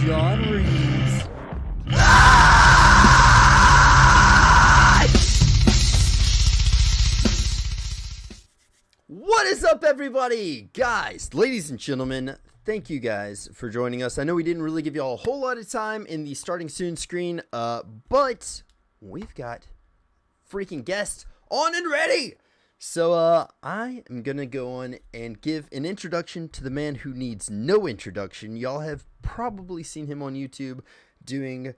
John Reeves. What is up, everybody? Guys, ladies and gentlemen, thank you guys for joining us. I know we didn't really give y'all a whole lot of time in the starting soon screen, but we've got freaking guests on and ready. So I am going to go on and give an introduction to the man who needs no introduction. Y'all have probably seen him on YouTube doing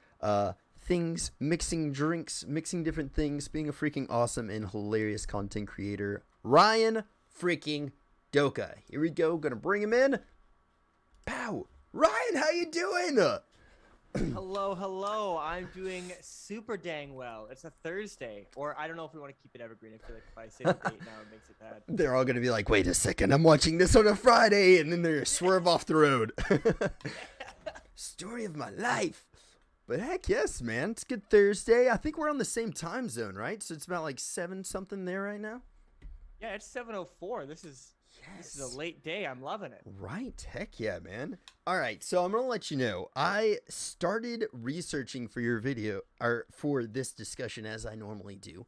things, mixing drinks, mixing different things, being a freaking awesome and hilarious content creator, Ryan freaking Doka. Here we go. Gonna bring him in. Pow. Ryan, how you doing? Hello. I'm doing super dang well. It's a Thursday, or I don't know if we want to keep it evergreen. I feel like if I say the date now, it makes it bad. They're all gonna be like, wait a second, I'm watching this on a Friday, and then they're swerve off the road. Story of my life. But heck yes, man. It's good Thursday. I think we're on the same time zone, right? So it's about like 7 something there right now. Yeah, it's 7:04. This is a late day. I'm loving it. Right. Heck yeah, man. All right. So I'm going to let you know, I started researching for your video, or for this discussion, as I normally do.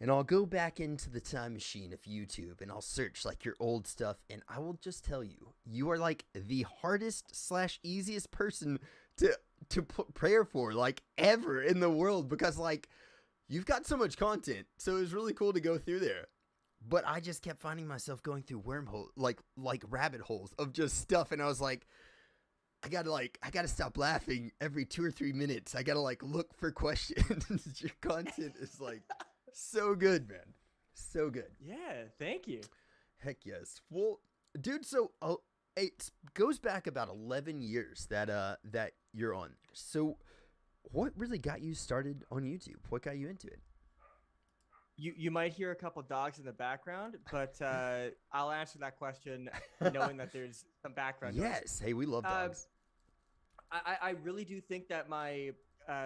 And I'll go back into the time machine of YouTube and I'll search like your old stuff. And I will just tell you, you are like the hardest / easiest person to put prayer for, like, ever in the world, because like you've got so much content. So it was really cool to go through there. But I just kept finding myself going through wormhole, like rabbit holes of just stuff. And I was like, I gotta stop laughing every 2 or 3 minutes. I gotta like look for questions. Your content is like so good, man. So good. Yeah, thank you. Heck yes. Well, dude, so it goes back about 11 years that you're on. So what really got you started on YouTube? What got you into it? You might hear a couple dogs in the background, but I'll answer that question knowing that there's some background noise. Yes. Hey, we love dogs. I really do think that my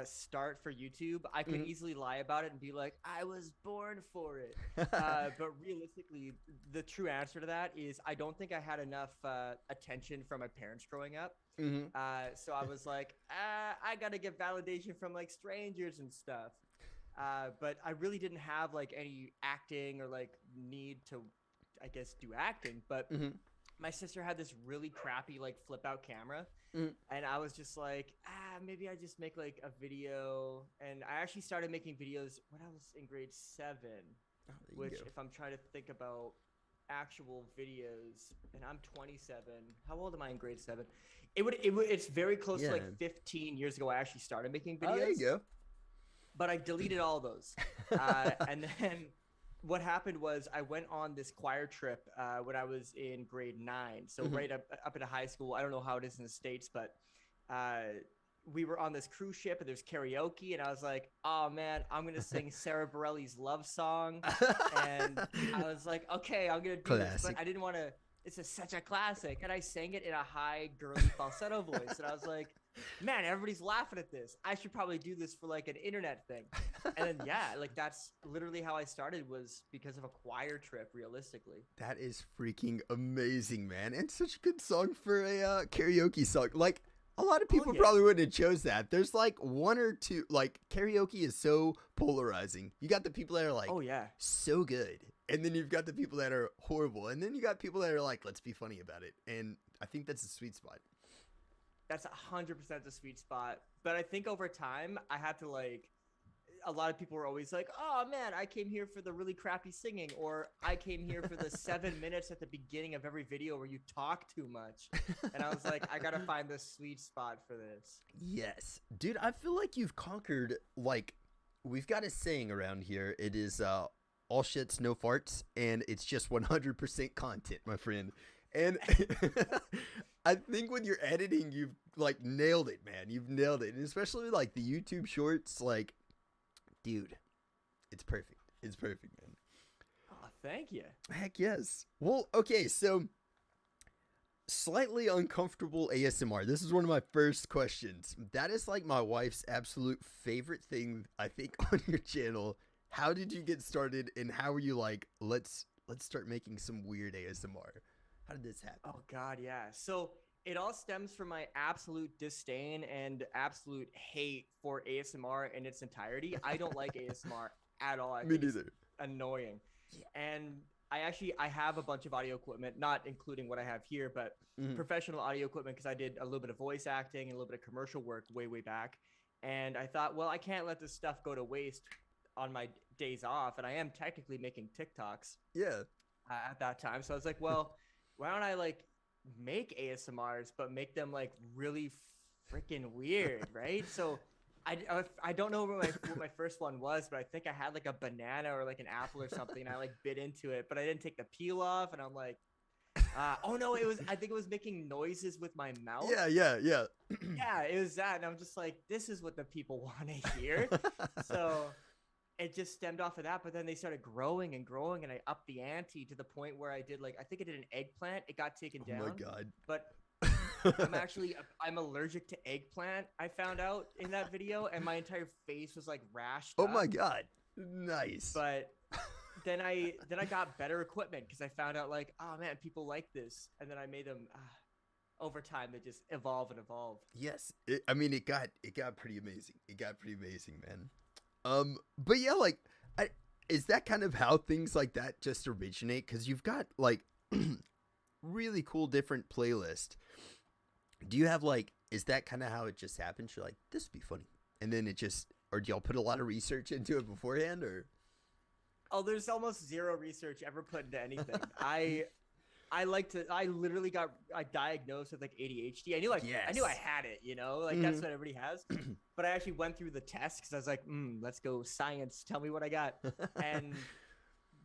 start for YouTube, I could easily lie about it and be like, I was born for it. But realistically, the true answer to that is I don't think I had enough attention from my parents growing up. So I was like, I got to get validation from like strangers and stuff. But I really didn't have like any acting or like need to, I guess, do acting. But my sister had this really crappy like flip out camera. And I was just like, maybe I just make like a video. And I actually started making videos when I was in grade 7, which if I'm trying to think about actual videos, and I'm 27. How old am I in grade 7? It's very close to like 15 years ago. I actually started making videos. Oh, there you go. But I deleted all those. And then what happened was I went on this choir trip when I was in grade 9. So right up into high school. I don't know how it is in the States, but we were on this cruise ship and there's karaoke. And I was like, oh, man, I'm going to sing Sarah Bareilles' Love Song. And I was like, okay, I'm going to do this. But I didn't want to. It's such a classic. And I sang it in a high, girly falsetto voice. And I was like, man, everybody's laughing at this. I should probably do this for like an internet thing. And then, yeah, like that's literally how I started, was because of a choir trip, realistically. That is freaking amazing, man. And such a good song for a karaoke song. Like, a lot of people probably wouldn't have chose that. There's like 1 or 2, like karaoke is so polarizing. You got the people that are like, oh yeah, so good. And then you've got the people that are horrible. And then you got people that are like, let's be funny about it. And I think that's a sweet spot. That's 100% the sweet spot. But I think over time, I had to like, a lot of people were always like, oh man, I came here for the really crappy singing, or I came here for the 7 minutes at the beginning of every video where you talk too much. And I was like, I got to find the sweet spot for this. Yes. Dude, I feel like you've conquered, like, we've got a saying around here. It is all shits, no farts, and it's just 100% content, my friend. And I think when you're editing, you've like nailed it, man. You've nailed it. And especially like the YouTube shorts, like, dude, it's perfect. It's perfect, man. Oh, thank you. Heck yes. Well, okay, so slightly uncomfortable ASMR. This is one of my first questions. That is like my wife's absolute favorite thing, I think, on your channel. How did you get started, and how were you like, let's start making some weird ASMR? How did this happen? Oh God, yeah. So it all stems from my absolute disdain and absolute hate for ASMR in its entirety. I don't like ASMR at all. I Me think it's neither. annoying. Yeah. And I have a bunch of audio equipment, not including what I have here, but professional audio equipment because I did a little bit of voice acting and a little bit of commercial work way back. And I thought, well, I can't let this stuff go to waste on my days off. And I am technically making TikToks Yeah. at that time. So I was like, well, why don't I like make ASMRs, but make them like really freaking weird, right? So I don't know what my first one was, but I think I had like a banana or like an apple or something. And I like bit into it, but I didn't take the peel off, and I'm like, oh no, I think it was making noises with my mouth. Yeah. Yeah, it was that, and I'm just like, this is what the people want to hear. So it just stemmed off of that, but then they started growing and growing, and I upped the ante to the point where I did like I think I did an eggplant. It got taken down. Oh my god. But I'm allergic to eggplant. I found out in that video, and my entire face was like rashed Oh up. my god. Nice. But then I got better equipment because I found out like, oh man, people like this, and then I made them. Over time, they just evolve and evolve. Yes. It got pretty amazing. It got pretty amazing, man. But yeah, like, is that kind of how things like that just originate? Because you've got like really cool different playlist. Do you have like, is that kind of how it just happens? You're like, this would be funny, and then it just, or do y'all put a lot of research into it beforehand, or? Oh, there's almost zero research ever put into anything. I literally got diagnosed with like ADHD. I knew I had it, you know, like that's what everybody has. But I actually went through the test because I was like, let's go science. Tell me what I got. And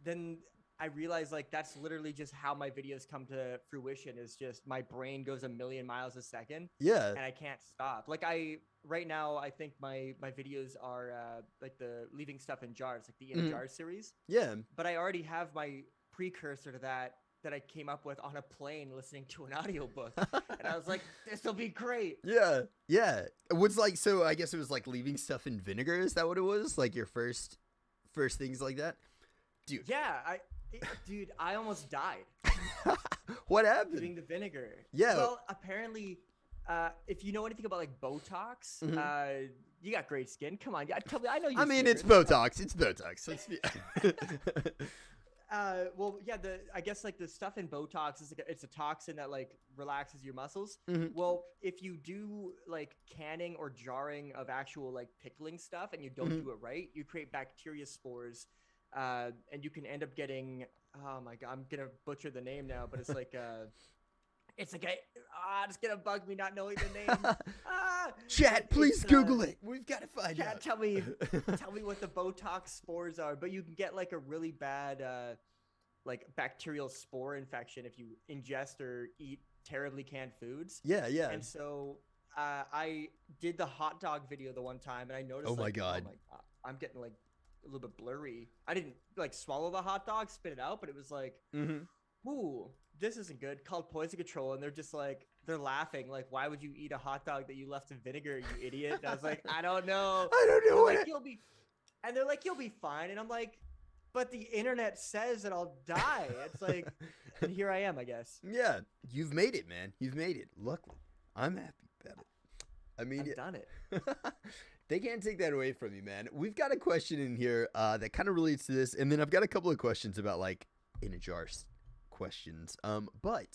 then I realized like that's literally just how my videos come to fruition. Is just my brain goes a million miles a second. Yeah. And I can't stop. Like right now, I think my videos are like the leaving stuff in jars, like the inajar series. Yeah. But I already have my precursor to that I came up with on a plane listening to an audiobook. And I was like, this will be great. Yeah. Yeah. It was like, so I guess it was like leaving stuff in vinegar. Is that what it was? Like your first things like that? Dude. Yeah. I almost died. What happened? Leaving the vinegar. Yeah. Well, apparently, if you know anything about like Botox, you got great skin. Come on. Tell me, I know you. I mean, it's Botox. It's Botox. Well, yeah, I guess like the stuff in Botox is like it's a toxin that like relaxes your muscles. Well, if you do like canning or jarring of actual like pickling stuff and you don't do it right, you create bacteria spores, and you can end up getting, oh my god, I'm gonna butcher the name now, but it's like it's like it's gonna bug me not knowing the name. Chat, please Google it. We've got to find out. Tell me what the Botox spores are. But you can get like a really bad like bacterial spore infection if you ingest or eat terribly canned foods. Yeah. And so I did the hot dog video the one time, and I noticed. Oh my god! I'm getting like a little bit blurry. I didn't like swallow the hot dog, spit it out, but it was like, ooh, this isn't good. Called poison control, and they're just like, they're laughing like, why would you eat a hot dog that you left in vinegar, you idiot? And I was like, I don't know. Like, and they're like, you'll be fine. And I'm like, but the internet says that I'll die. It's like, and here I am, I guess. Yeah, you've made it, man. You've made it. Luckily, I'm happy about it. I mean, I've done it. They can't take that away from you, man. We've got a question in here that kind of relates to this, and then I've got a couple of questions about like in a jar questions. But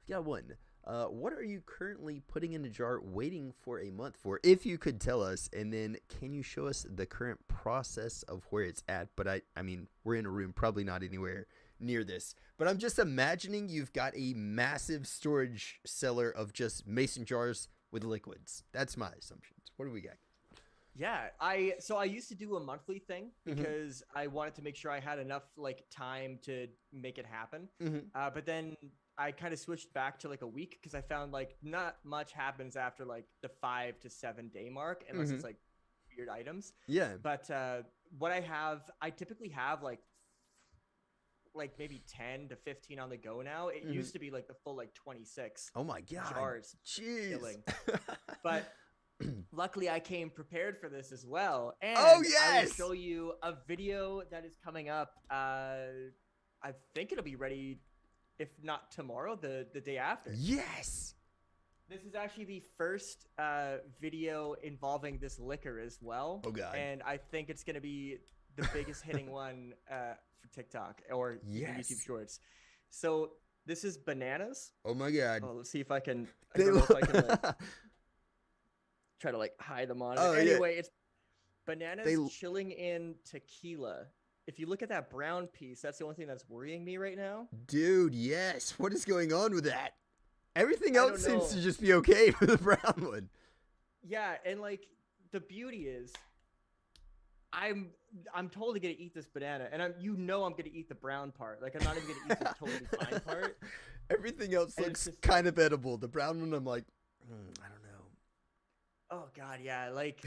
we've got one. What are you currently putting in a jar, waiting for a month for? If you could tell us, and then can you show us the current process of where it's at? But I mean, we're in a room, probably not anywhere near this. But I'm just imagining you've got a massive storage cellar of just mason jars with liquids. That's my assumptions. What do we got? Yeah, so I used to do a monthly thing because I wanted to make sure I had enough like time to make it happen. But then I kind of switched back to like a week because I found like not much happens after like the 5 to 7 day mark unless it's like weird items. Yeah. But what I typically have like maybe 10 to 15 on the go now. It used to be like the full like 26. Oh my god. Jars. Jeez. But luckily I came prepared for this as well. And oh yes. I will show you a video that is coming up. I think it'll be ready, if not tomorrow, the day after. Yes. This is actually the first video involving this liquor as well. Oh God. And I think it's gonna be the biggest hitting one for TikTok or even YouTube Yes. Shorts. So this is bananas. Oh my God. Oh, let's see if I can. I They don't know if I look- can like try to like hide them on. Oh, yeah. Anyway, it's bananas They- chilling in tequila. If you look at that brown piece, that's the only thing that's worrying me right now. Dude, yes. What is going on with that? Everything I else don't seems know. to just be okay for the brown one. Yeah, and like the beauty is, I'm totally gonna eat this banana, and I'm gonna eat the brown part. Like I'm not even gonna eat the totally fine part. Everything else And looks it's just- kind of edible. The brown one, I'm like, I don't know. Oh God, yeah. Like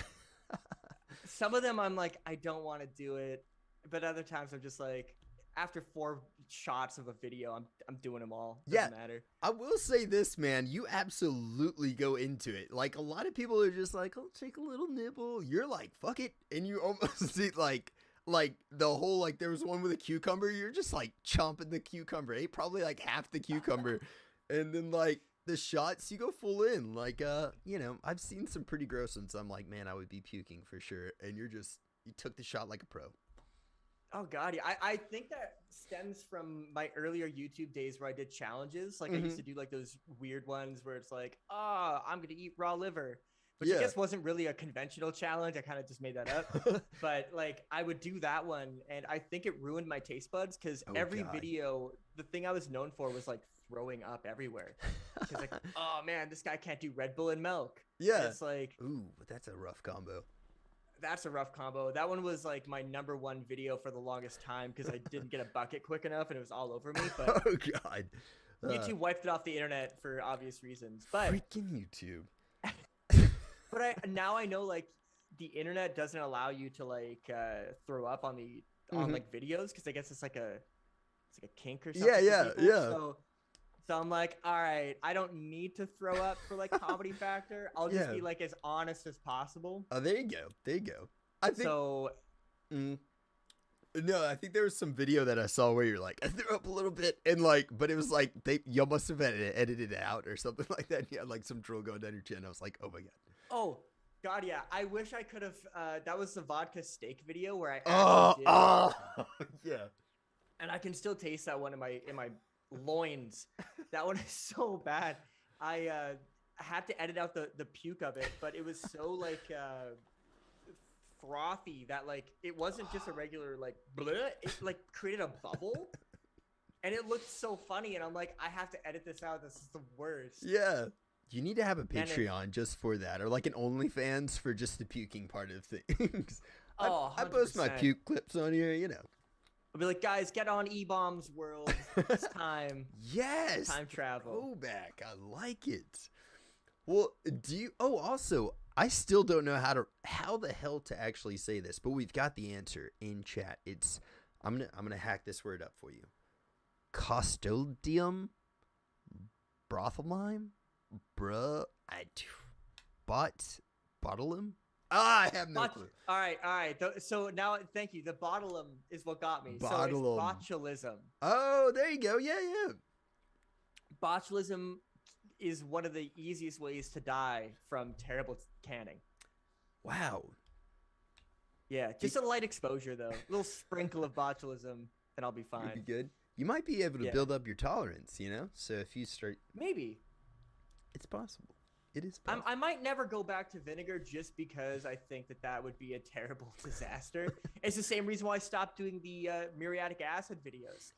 some of them, I'm like, I don't want to do it, but other times I'm just like, after 4 shots of a video, I'm doing them all. Doesn't matter. I will say this, man. You absolutely go into it. Like, a lot of people are just like, I'll take a little nibble. You're like, fuck it. And you almost see, like the whole, like, there was one with a cucumber. You're just, like, chomping the cucumber. Ate probably, like, half the cucumber. And then, like, the shots, you go full in. Like, you know, I've seen some pretty gross ones. I'm like, man, I would be puking for sure. And you took the shot like a pro. Oh God, yeah. I think that stems from my earlier YouTube days where I did challenges. Like I used to do like those weird ones where it's like, oh, I'm gonna eat raw liver, which I guess wasn't really a conventional challenge. I kind of just made that up. But like I would do that one, and I think it ruined my taste buds because every video, the thing I was known for was like throwing up everywhere. Because like, oh man, this guy can't do Red Bull and milk. Yeah. And it's like, ooh, that's a rough combo. That's a rough combo. That one was like my #1 video for the longest time because I didn't get a bucket quick enough and it was all over me. But Oh God. YouTube wiped it off the internet for obvious reasons. But freaking YouTube. but now I know like the internet doesn't allow you to like throw up on the on like videos because I guess it's like a kink or something. Yeah. So I'm like, all right, I don't need to throw up for like comedy factor. I'll just be like as honest as possible. Oh, there you go. I think so. No, I think there was some video that I saw where you're like, I threw up a little bit, and like, but it was like you must have edited it out or something like that. And you had like some drool going down your chin. I was like, oh my God. Oh God, yeah. I wish I could have. That was the vodka steak video where I actually did. Yeah. And I can still taste that one in my loins. That one is so bad. I had to edit out the puke of it, but it was so like frothy that like it wasn't just a regular like bleh, it like created a bubble. And it looked so funny, and I'm like, I have to edit this out. This is the worst. Yeah. You need to have a Patreon just for that, or like an OnlyFans for just the puking part of things. Oh, I post my puke clips on here, you know. I'll be like, guys, get on E-Bomb's world. It's time. Yes. Time travel. Go back. I like it. Well, also, I still don't know how the hell to actually say this, but we've got the answer in chat. It's I'm gonna hack this word up for you. Custodium brothelime? Bottleum? I have no clue. All right. So now, thank you. The bottleum is what got me. So Bottleum. it's botulism. Oh, there you go. Yeah. Botulism is one of the easiest ways to die from terrible canning. Wow. Yeah, just a light exposure though. A little sprinkle of botulism, and I'll be fine. You'll be good. You might be able to build up your tolerance, you know? So if you start... Maybe. It's possible. It is possible. I might never go back to vinegar just because I think that would be a terrible disaster. It's the same reason why I stopped doing the muriatic acid videos.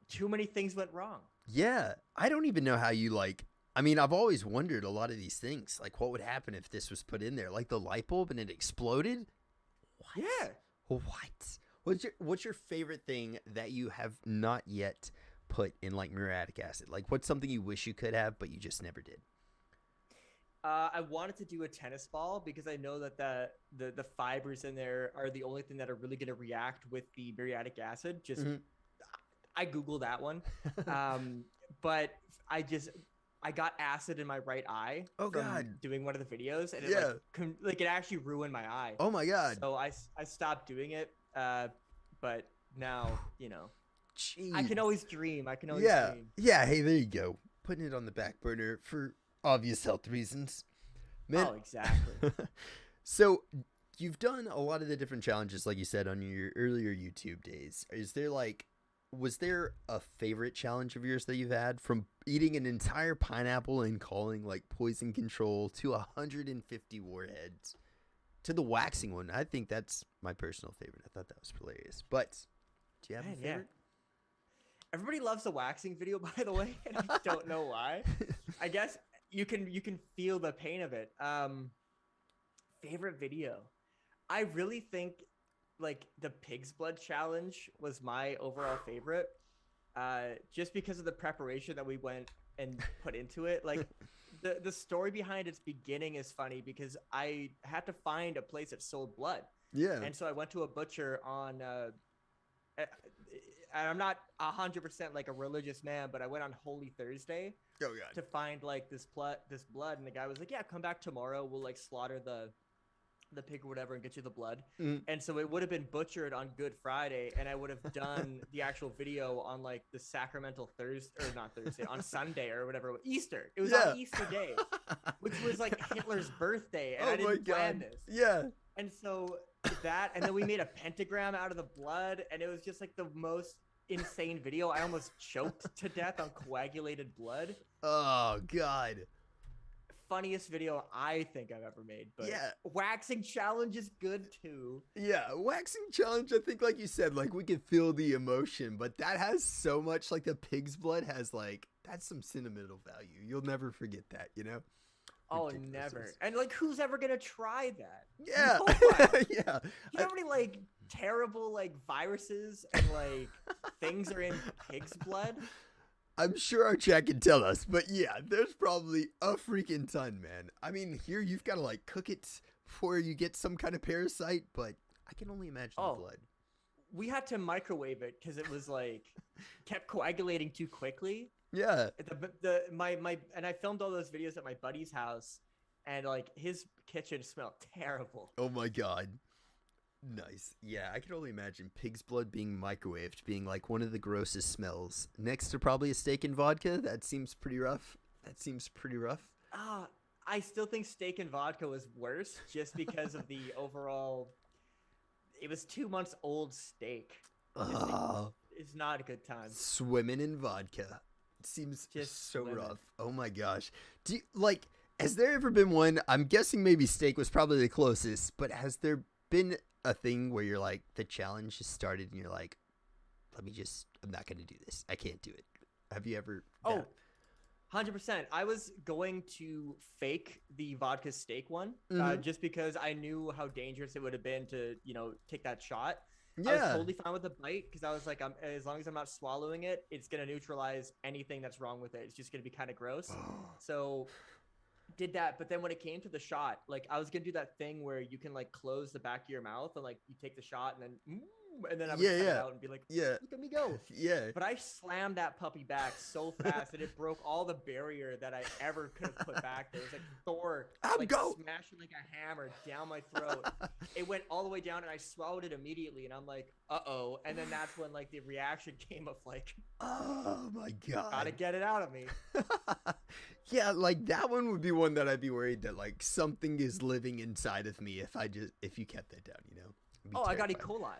Too many things went wrong. Yeah. I don't even know how you like... I mean, I've always wondered a lot of these things. Like, what would happen if this was put in there? Like the light bulb and it exploded? What? Yeah. What? What's your favorite thing that you have not yet put in like muriatic acid? Like, what's something you wish you could have, but you just never did? I wanted to do a tennis ball because I know that the fibers in there are the only thing that are really going to react with the muriatic acid. Just I Googled that one, but I got acid in my right eye. Oh God! Doing one of the videos, and it it actually ruined my eye. Oh my God! So I stopped doing it. But now Jeez. I can always dream. I can always dream. Yeah. Hey, there you go. Putting it on the back burner for obvious health reasons. Man. Oh, exactly. So you've done a lot of the different challenges, like you said, on your earlier YouTube days. Was there a favorite challenge of yours that you've had, from eating an entire pineapple and calling like poison control to 150 warheads to the waxing one? I think that's my personal favorite. I thought that was hilarious. But do you have a favorite? Yeah. Everybody loves the waxing video, by the way, and I don't know why. I guess you can feel the pain of it. Favorite video. I really think like the pig's blood challenge was my overall favorite. Just because of the preparation that we went and put into it. Like the story behind its beginning is funny because I had to find a place that sold blood. Yeah. And so I went to a butcher on and I'm not 100% like a religious man, but I went on Holy Thursday to find like this blood, and the guy was like, "Yeah, come back tomorrow. We'll like slaughter the pig or whatever and get you the blood." And so it would have been butchered on Good Friday, and I would have done the actual video on like the sacramental Thursday, or not Thursday, on Sunday or whatever, Easter. It was on Easter Day, which was like Hitler's birthday, and I didn't plan this. Yeah. And so that, and then we made a pentagram out of the blood, and it was just like the most insane video. I almost choked to death on coagulated blood. Oh God. Funniest video I think I've ever made. But yeah, waxing challenge is good too. Yeah, waxing challenge, I think, like you said, like we could feel the emotion, but that has so much, like the pig's blood has like, that's some sentimental value. You'll never forget that, you know? Oh, Ridiculous. never. And like, who's ever gonna try that? Yeah. No Yeah. You know how many like terrible like viruses and like things are in pig's blood? I'm sure our chat can tell us, but yeah, there's probably a freaking ton, man. I mean, here you've got to like cook it before you get some kind of parasite, but I can only imagine the blood. We had to microwave it because it was like kept coagulating too quickly. Yeah. And I filmed all those videos at my buddy's house, and like his kitchen smelled terrible. Oh my God. Nice. Yeah, I can only imagine pig's blood being microwaved being like one of the grossest smells. Next to probably a steak and vodka. That seems pretty rough. I still think steak and vodka was worse just because of the overall. It was 2 months old steak. It's not a good time. Swimming in vodka. It seems just so swimming. rough. Oh my gosh. Do you, like, has there ever been one? I'm guessing maybe steak was probably the closest, but has there been a thing where you're like, the challenge has started and you're like, I'm not going to do this. I can't do it. Have you ever? Oh, 100%. I was going to fake the vodka steak one just because I knew how dangerous it would have been to, take that shot. Yeah. I was totally fine with the bite because I was like, as long as I'm not swallowing it, it's going to neutralize anything that's wrong with it. It's just going to be kind of gross. So did that, but then when it came to the shot, like I was gonna do that thing where you can like close the back of your mouth and like you take the shot and then I would cut it out and be like, look at me go. Yeah. But I slammed that puppy back so fast that it broke all the barrier that I ever could have put back there. It was like Thor smashing like a hammer down my throat. It went all the way down and I swallowed it immediately and I'm like, uh-oh. And then that's when like the reaction came of like, oh my God, gotta get it out of me. Yeah, like that one would be one that I'd be worried that like something is living inside of me if you kept that down, Oh, terrified. I got E. coli.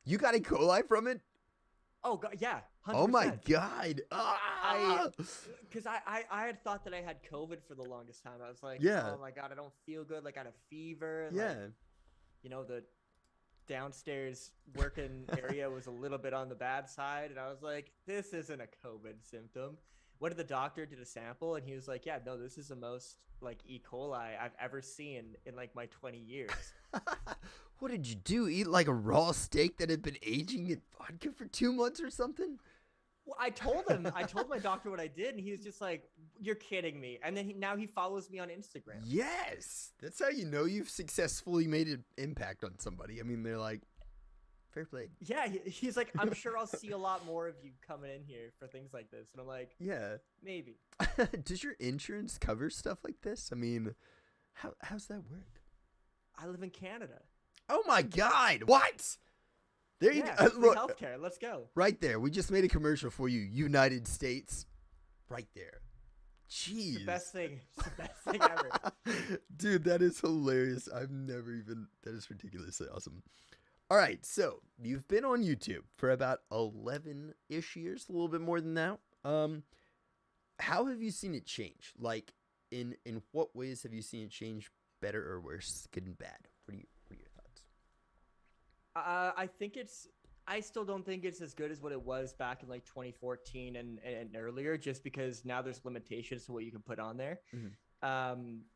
You got E. coli from it? Oh God, yeah. 100%. Oh my God. Because I had thought that I had COVID for the longest time. I was like, oh my God, I don't feel good. Like I had a fever. Yeah. Like, the downstairs working area was a little bit on the bad side. And I was like, this isn't a COVID symptom. Went to the doctor, did a sample, and he was like, yeah, no, this is the most like E. coli I've ever seen in like my 20 years. What did you do? Eat like a raw steak that had been aging in vodka for 2 months or something? Well, I told my doctor what I did, and he was just like, you're kidding me. And then now he follows me on Instagram. Yes. That's how you know you've successfully made an impact on somebody. I mean, they're like, fair play. Yeah, he's like, I'm sure I'll see a lot more of you coming in here for things like this. And I'm like, yeah, maybe. Does your insurance cover stuff like this? I mean, how's that work? I live in Canada. Oh my God. What? There you go. Look, healthcare. Let's go. Right there. We just made a commercial for you. United States. Right there. Jeez. It's the best thing. It's the best thing ever. Dude, that is hilarious. That is ridiculously awesome. All right, so you've been on YouTube for about 11-ish years, a little bit more than that. How have you seen it change? Like, in what ways have you seen it change, better or worse, good and bad? What are your thoughts? I think I still don't think it's as good as what it was back in like 2014 and earlier, just because now there's limitations to what you can put on there.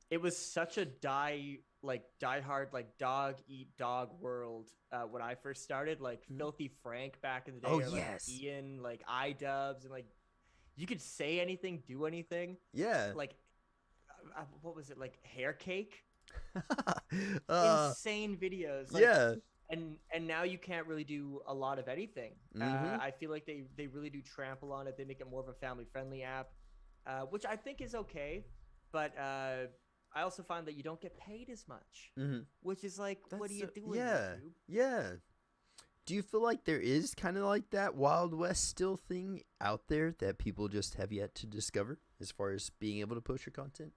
It was such a diehard like dog eat dog world when I first started, like Filthy Frank back in the day, Oh, or like yes. Ian, like iDubbbz, and like you could say anything, do anything. Yeah. Like what was it, like Hair Cake? uh, Insane videos. Like, yeah. and now you can't really do a lot of anything. I feel like they really do trample on it. They make it more of a family friendly app, which I think is okay, but I also find that you don't get paid as much, which is like, what do you do with YouTube? Yeah. Do you feel like there is kind of like that Wild West still thing out there that people just have yet to discover as far as being able to post your content?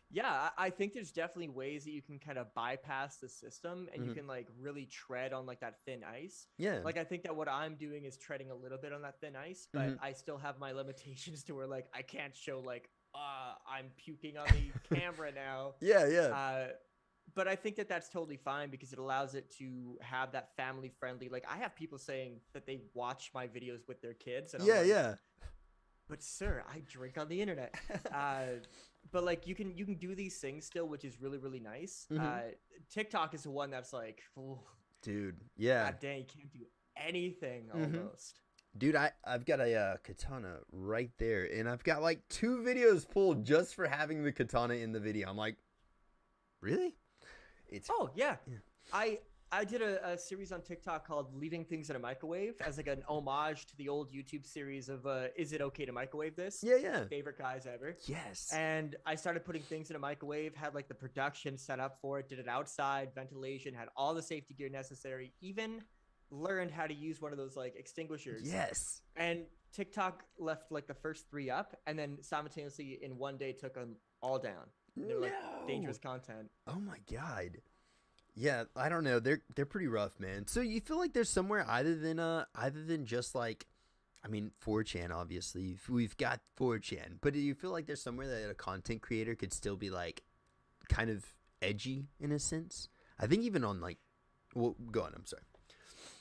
Yeah, I think there's definitely ways that you can kind of bypass the system, and you can like really tread on like that thin ice. Yeah. Like I think that what I'm doing is treading a little bit on that thin ice, but I still have my limitations to where like I can't show like I'm puking on the camera now. Yeah. But I think that that's totally fine because it allows it to have that family friendly. Like I have people saying that they watch my videos with their kids, and I'm like, yeah. But sir, I drink on the internet. But like you can do these things still, which is really, really nice. TikTok is the one that's like, dude, yeah. God dang, you can't do anything almost. Dude, I've got a katana right there, and I've got like 2 videos pulled just for having the katana in the video. I'm like, really? Yeah. I did a series on TikTok called Leaving Things in a Microwave as like an homage to the old YouTube series of Is It Okay to Microwave This? Yeah. Favorite guys ever. Yes. And I started putting things in a microwave, had like the production set up for it, did it outside, ventilation, had all the safety gear necessary, even learned how to use one of those like extinguishers. Yes. And TikTok left like the first 3 up, and then simultaneously in one day took them all down. They're like dangerous content. Oh my God. Yeah, I don't know. They're pretty rough, man. So you feel like there's somewhere other than just like, I mean, 4chan, obviously. We've got 4chan. But do you feel like there's somewhere that a content creator could still be like kind of edgy in a sense? I think even on like, well, go on. I'm sorry.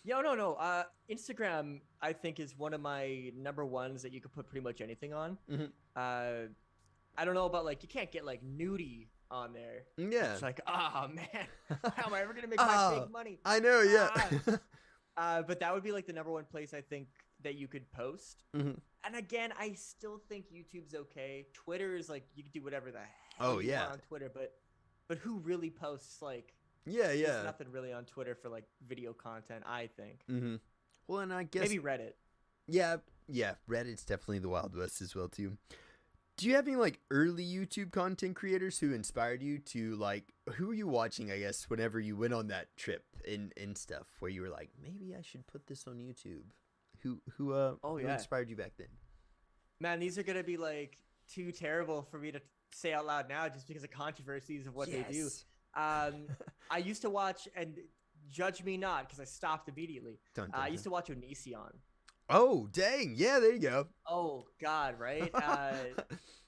Yeah, no. Instagram, I think, is one of my number ones that you could put pretty much anything on. I don't know about like, you can't get like nudie on there. Yeah. It's like, man, how am I ever going to make my big money? I know, yeah. But that would be like the number one place I think that you could post. And again, I still think YouTube's okay. Twitter is like, you can do whatever the hell you want on Twitter, but who really posts like, there's nothing really on Twitter for like video content, I think. Well, and I guess maybe Reddit. Yeah, Reddit's definitely the Wild West as well too. Do you have any like early YouTube content creators who inspired you to like, who were you watching, I guess, whenever you went on that trip and stuff where you were like, maybe I should put this on YouTube? Who inspired you back then? Man, these are going to be like too terrible for me to say out loud now just because of controversies of what they do. I used to watch, and judge me not because I stopped immediately. I used to watch Onision. Oh, dang. Yeah, there you go. Oh, God, right?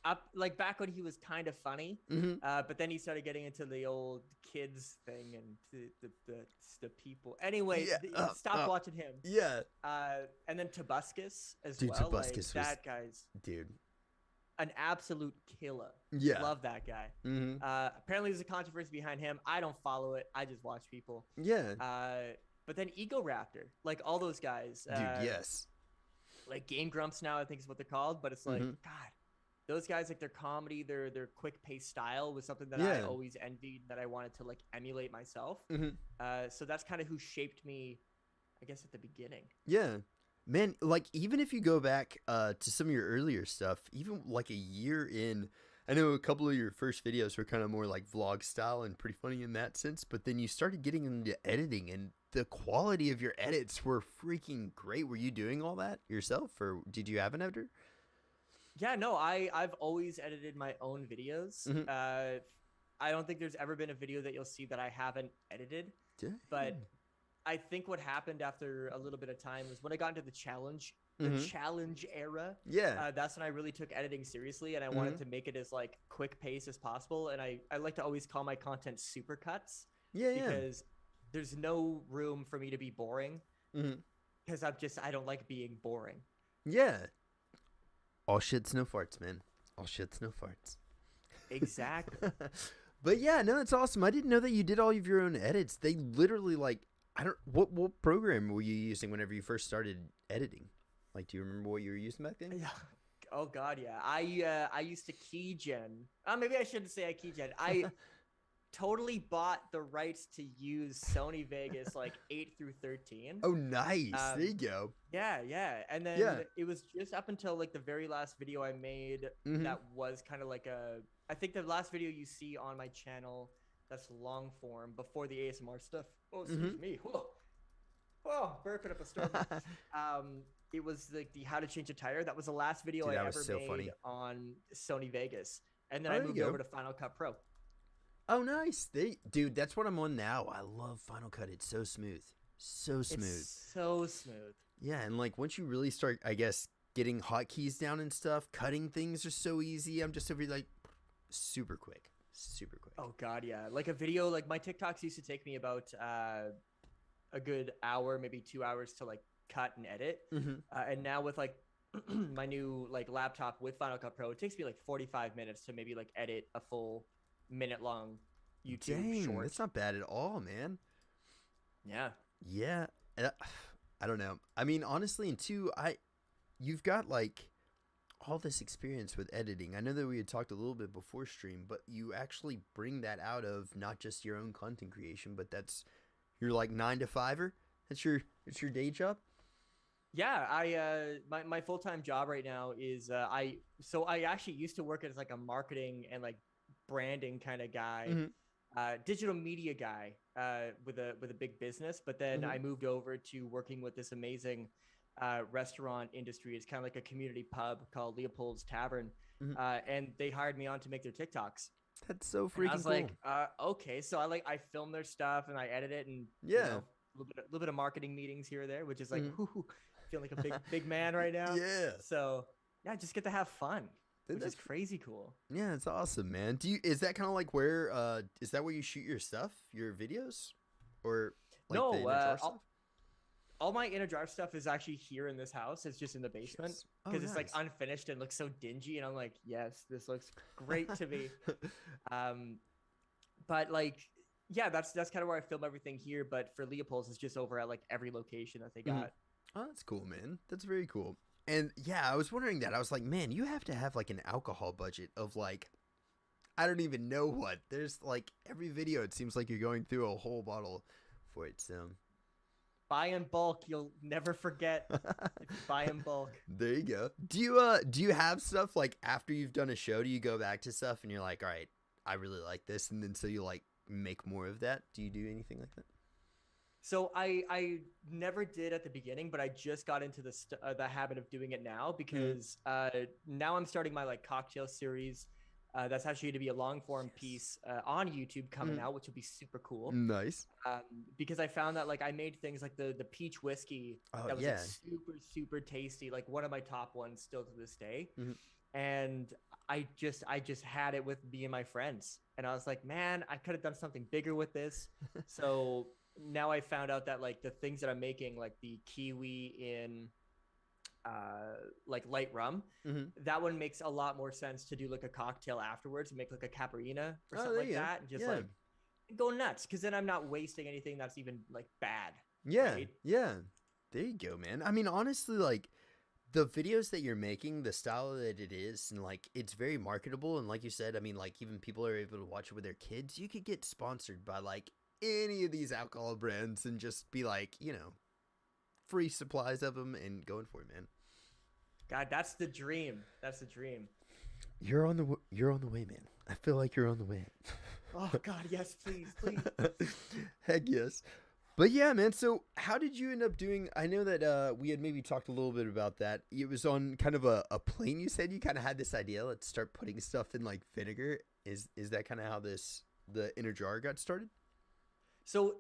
Up like back when he was kind of funny, but then he started getting into the old kids thing and the people. Anyway, stop watching him. Yeah. And then Tobuscus as dude, well. Tobuscus like, that guy's dude, an absolute killer. Yeah. Love that guy. Apparently there's a controversy behind him. I don't follow it. I just watch people. Yeah. But then Ego Raptor, like all those guys. Dude, yes. Like Game Grumps now, I think is what they're called. But it's like, God, those guys, like their comedy, their quick paced style was something that I always envied, that I wanted to like emulate myself. So that's kind of who shaped me, I guess, at the beginning. Yeah. Man, like even if you go back to some of your earlier stuff, even like a year in, I know a couple of your first videos were kind of more like vlog style and pretty funny in that sense, but then you started getting into editing and the quality of your edits were freaking great. Were you doing all that yourself, or did you have an editor? Yeah, no, I've always edited my own videos. Mhm. I don't think there's ever been a video that you'll see that I haven't edited. Dang. But I think what happened after a little bit of time was when I got into the Mhm. challenge era. Yeah. That's when I really took editing seriously, and I wanted Mhm. to make it as like quick pace as possible. And I like to always call my content super cuts Yeah. Yeah. because there's no room for me to be boring Mhm. because I don't like being boring. Yeah. All shits, no farts, man. All shits, no farts. Exactly. But yeah, no, it's awesome. I didn't know that you did all of your own edits. They literally like I don't what program were you using whenever you first started editing? Like, do you remember what you were using back then? Yeah. Oh God, yeah. I used to keygen. Maybe I shouldn't say I keygen. I totally bought the rights to use Sony Vegas like 8 through 13. Oh, nice. There Um, you go. yeah, yeah. And Yeah. then it was just up until like the very last video I made Mm-hmm. that was kind of like I think the last video you see on my channel that's long form before the ASMR stuff. Oh, Mm-hmm. excuse me. Whoa. Oh, burping up a storm. It was like the how to change a tire. That was the last video Dude, I that was ever so made funny. on Sony Vegas. And then Oh, I there you moved go. over to Final Cut Pro. Oh, nice. Dude, that's what I'm on now. I love Final Cut. It's so smooth. So smooth. It's so smooth. Yeah, and like once you really start, I guess, getting hotkeys down and stuff, cutting things are so easy. I'm just over here, like super quick. Super quick. Oh God, yeah. Like a video, like my TikToks used to take me about a good hour, maybe 2 hours to like cut and edit. Mm-hmm. And now with like my new like laptop with Final Cut Pro, it takes me like 45 minutes to maybe like edit a full minute long YouTube Dang, short. that's not bad at all, man. Yeah. Yeah, and I don't know. I mean, honestly, and two, you've got like all this experience with editing. I know that we had talked a little bit before stream, but you actually bring that out of not just your own content creation, but that's your like 9 to 5er. It's your day job. Yeah, my full-time job right now is I actually used to work as like a marketing and like branding kind of guy, Mm-hmm. digital media guy with a big business, but then Mm-hmm. I moved over to working with this amazing restaurant industry. It's kind of like a community pub called Leopold's Tavern, Mm-hmm. and they hired me on to make their TikToks. That's so And I freaking was cool. like, okay, so I film their stuff and I edit it, and Yeah. a little bit of marketing meetings here or there, which is like, Mhm. whoo, feel like a big man right now. Yeah. So yeah, just get to have fun, Dude, which is crazy cool. yeah, it's awesome, man. Is that kind of like where is that where you shoot your stuff, your videos, or like the No, inajar stuff? all my inajar stuff is actually here in this house. It's just in the basement Yes. Oh, because it's like nice. unfinished and looks so dingy. And I'm like, yes, this looks great to me. But like, yeah, that's kind of where I film everything here. But for Leopold's, it's just over at like every location that they Mhm. got. Oh, that's cool, man. That's very cool. And yeah, I was wondering that. I was like, man, you have to have like an alcohol budget of like, I don't even know what. There's like every video, it seems like you're going through a whole bottle for it. So Buy in bulk, you'll never forget. If you buy in bulk. there you go. Do you have stuff like after you've done a show? Do you go back to stuff and you're like, all right, I really like this, and then so you like make more of that? Do you do anything like that? So I never did at the beginning, but I just got into the habit of doing it now because now I'm starting my like cocktail series. That's actually to be a long form piece on YouTube coming out, which will be super cool. Nice. Because I found that like I made things like the peach whiskey Oh that was yeah. like super tasty, like one of my top ones still to this day. Mhm. And I just had it with me and my friends, and I was like, man, I could have done something bigger with this. So now I found out that like the things that I'm making, like the kiwi in like light rum, Mhm. that one makes a lot more sense to do like a cocktail afterwards and make like a caparina or Oh, something there like you go. that, and just Yeah. like go nuts, because then I'm not wasting anything that's even like bad. Yeah, Right? yeah. There you go, man. I mean, honestly, like the videos that you're making, the style that it is, and like it's very marketable. And like you said, I mean, like even people are able to watch it with their kids. You could get sponsored by like any of these alcohol brands and just be like, free supplies of them and going for it, man. God, that's the dream. That's the dream. You're on the way, man. I feel like you're on the way. Oh God, yes, please. Heck yes. But yeah, man. So how did you end up doing? I know that we had maybe talked a little bit about that. It was on kind of a plane. You said you kind of had this idea. Let's start putting stuff in like vinegar. Is that kind of how the inajar got started? So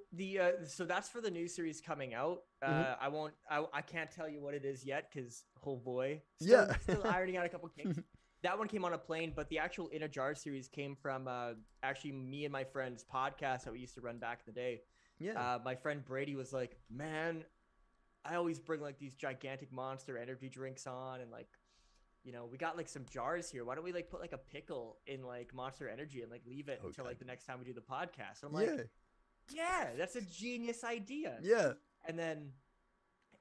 so that's for the new series coming out. Hmm. I can't tell you what it is yet because oh boy, Yeah. still ironing out a couple kinks. That one came on a plane, but the actual In a Jar series came from actually me and my friend's podcast that we used to run back in the day. Yeah. My friend Brady was like, "Man, I always bring like these gigantic Monster energy drinks on, and like, we got like some jars here. Why don't we like put like a pickle in like Monster Energy and like leave it until Okay. like the next time we do the podcast?" I'm like, Yeah. "Yeah, that's a genius idea." Yeah. And then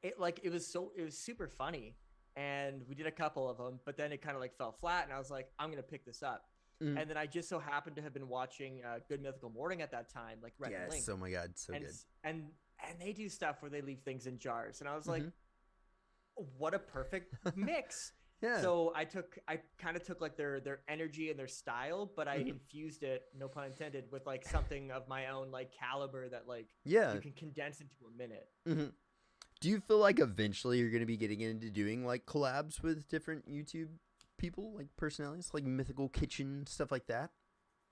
it was super funny, and we did a couple of them, but then it kind of like fell flat, and I was like, I'm gonna pick this up. Mm. And then I just so happened to have been watching Good Mythical Morning at that time, like Red and Link, Yes. Oh my God. So and good. and and they do stuff where they leave things in jars, and I was like, Hmm. what a perfect mix. Yeah. So I kind of took like their energy and their style, but I Mhm. infused it, no pun intended, with like something of my own like caliber that like Yeah. you can condense into a minute. Hmm. Do you feel like eventually you're going to be getting into doing like collabs with different YouTube people, like personalities, like Mythical Kitchen, stuff like that?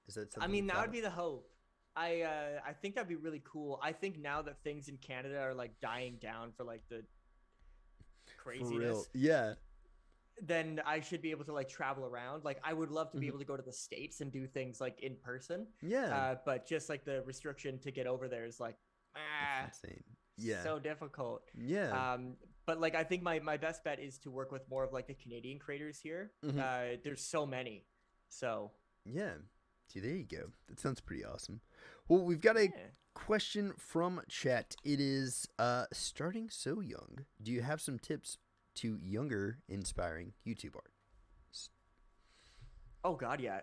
Is that I something mean, you that thought would of? be the hope. I think that'd be really cool. I think now that things in Canada are like dying down for like the For real. craziness, Yeah. then I should be able to like travel around. Like I would love to be Hmm. able to go to the States and do things like in person. Yeah. But just like the restriction to get over there is like It's ah insane. Yeah. so difficult. Yeah. But like I think my best bet is to work with more of like the Canadian creators here. Hmm. There's so many. So Yeah. See, there you go. That sounds pretty awesome. Well, we've got a yeah. question from chat. It is starting so young. Do you have some tips to younger inspiring YouTube art? Oh God, yeah.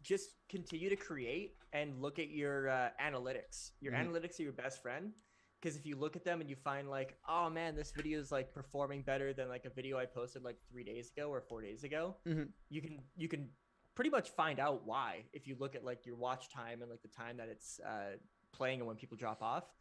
Just continue to create and look at your analytics. Your Mhm. analytics are your best friend, because if you look at them and you find like, oh man, this video is like performing better than like a video I posted like 3 days ago or 4 days ago, Mhm. you can pretty much find out why if you look at like your watch time and like the time that it's playing and when people drop off.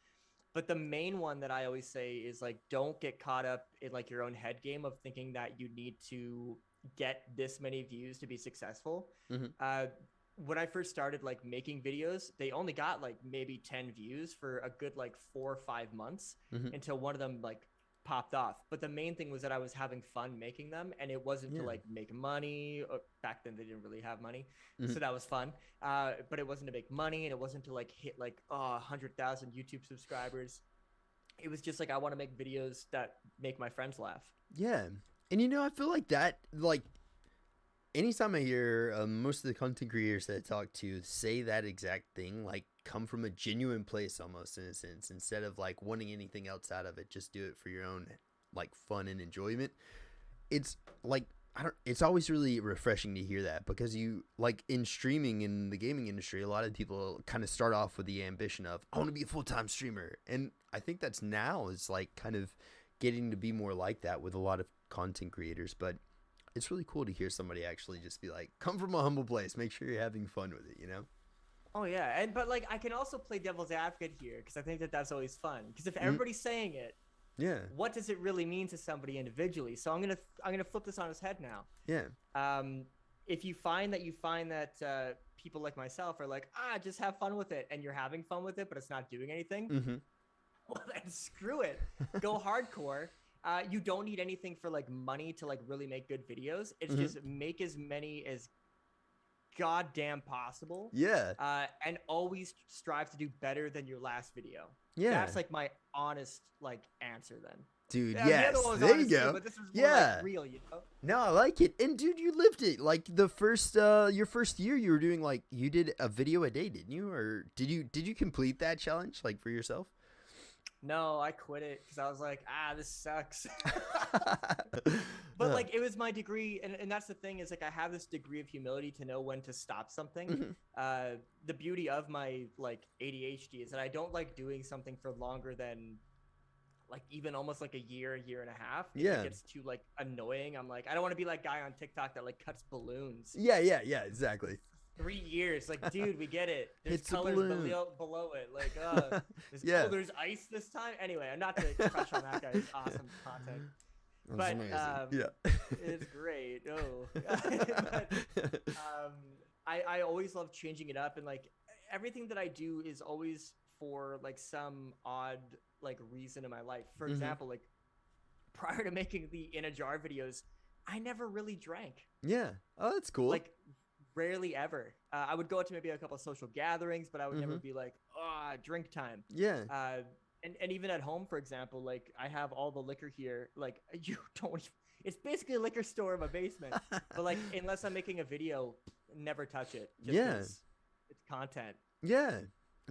But the main one that I always say is like, don't get caught up in like your own head game of thinking that you need to get this many views to be successful. Mhm. When I first started like making videos, they only got like maybe 10 views for a good like 4 or 5 months Mhm. until one of them like popped off. But the main thing was that I was having fun making them, and it wasn't to Yeah. like make money. Back then they didn't really have money, Mhm. so that was fun. But it wasn't to make money, and it wasn't to like hit like 100,000 YouTube subscribers. It was just like I want to make videos that make my friends laugh. Yeah. And I feel like that, like, anytime I hear most of the content creators that I talk to say that exact thing, like, come from a genuine place almost in a sense, instead of like wanting anything else out of it, just do it for your own like fun and enjoyment. It's like, it's always really refreshing to hear that, because you like in streaming in the gaming industry, a lot of people kind of start off with the ambition of, I want to be a full-time streamer. And I think that's now is like kind of getting to be more like that with a lot of content creators. But it's really cool to hear somebody actually just be like, come from a humble place, make sure you're having fun with it. Oh yeah, and but like I can also play devil's advocate here because I think that that's always fun. Because if Mm. everybody's saying it, Yeah. what does it really mean to somebody individually? So I'm gonna flip this on his head now. Yeah. If you find that people like myself are like, just have fun with it, and you're having fun with it, but it's not doing anything, Mm-hmm. well then screw it, go hardcore. You don't need anything for like money to like really make good videos. It's Mhm. just make as many as goddamn possible, Yeah. and always strive to do better than your last video. Yeah. That's like my honest like answer then. Dude, Yeah, the yes. other one was There you honest too, go. but this was more Yeah. like real, you know? No, I like it. And dude, you lived it. Like the first your first year you were doing like you did a video a day, didn't you? Or did you complete that challenge like for yourself? No, I quit it because I was like, this sucks. But Huh. like it was my degree, and that's the thing is like I have this degree of humility to know when to stop something. Mhm. The beauty of my like ADHD is that I don't like doing something for longer than like even almost like a year and a half. If Yeah. it gets too like annoying, I'm like, I don't want to be like guy on TikTok that like cuts balloons. Yeah, exactly. 3 years. Like, dude, we get it. There's It's a colors balloon. below it. Like, Yeah. there's ice this time. Anyway, I'm not to crush on that guy's awesome content, That's but amazing. Yeah. it's great. Oh, but I always love changing it up, and like everything that I do is always for like some odd like reason in my life. For example, like prior to making the inajar videos, I never really drank. Yeah. Oh, that's cool. Like rarely ever. I would go out to maybe a couple of social gatherings, but I would never be like, oh, drink time. Yeah. And even at home, for example, like I have all the liquor here. Like you don't. It's basically a liquor store in my basement. But like, unless I'm making a video, never touch it. Just Yeah. 'cause it's content. Yeah.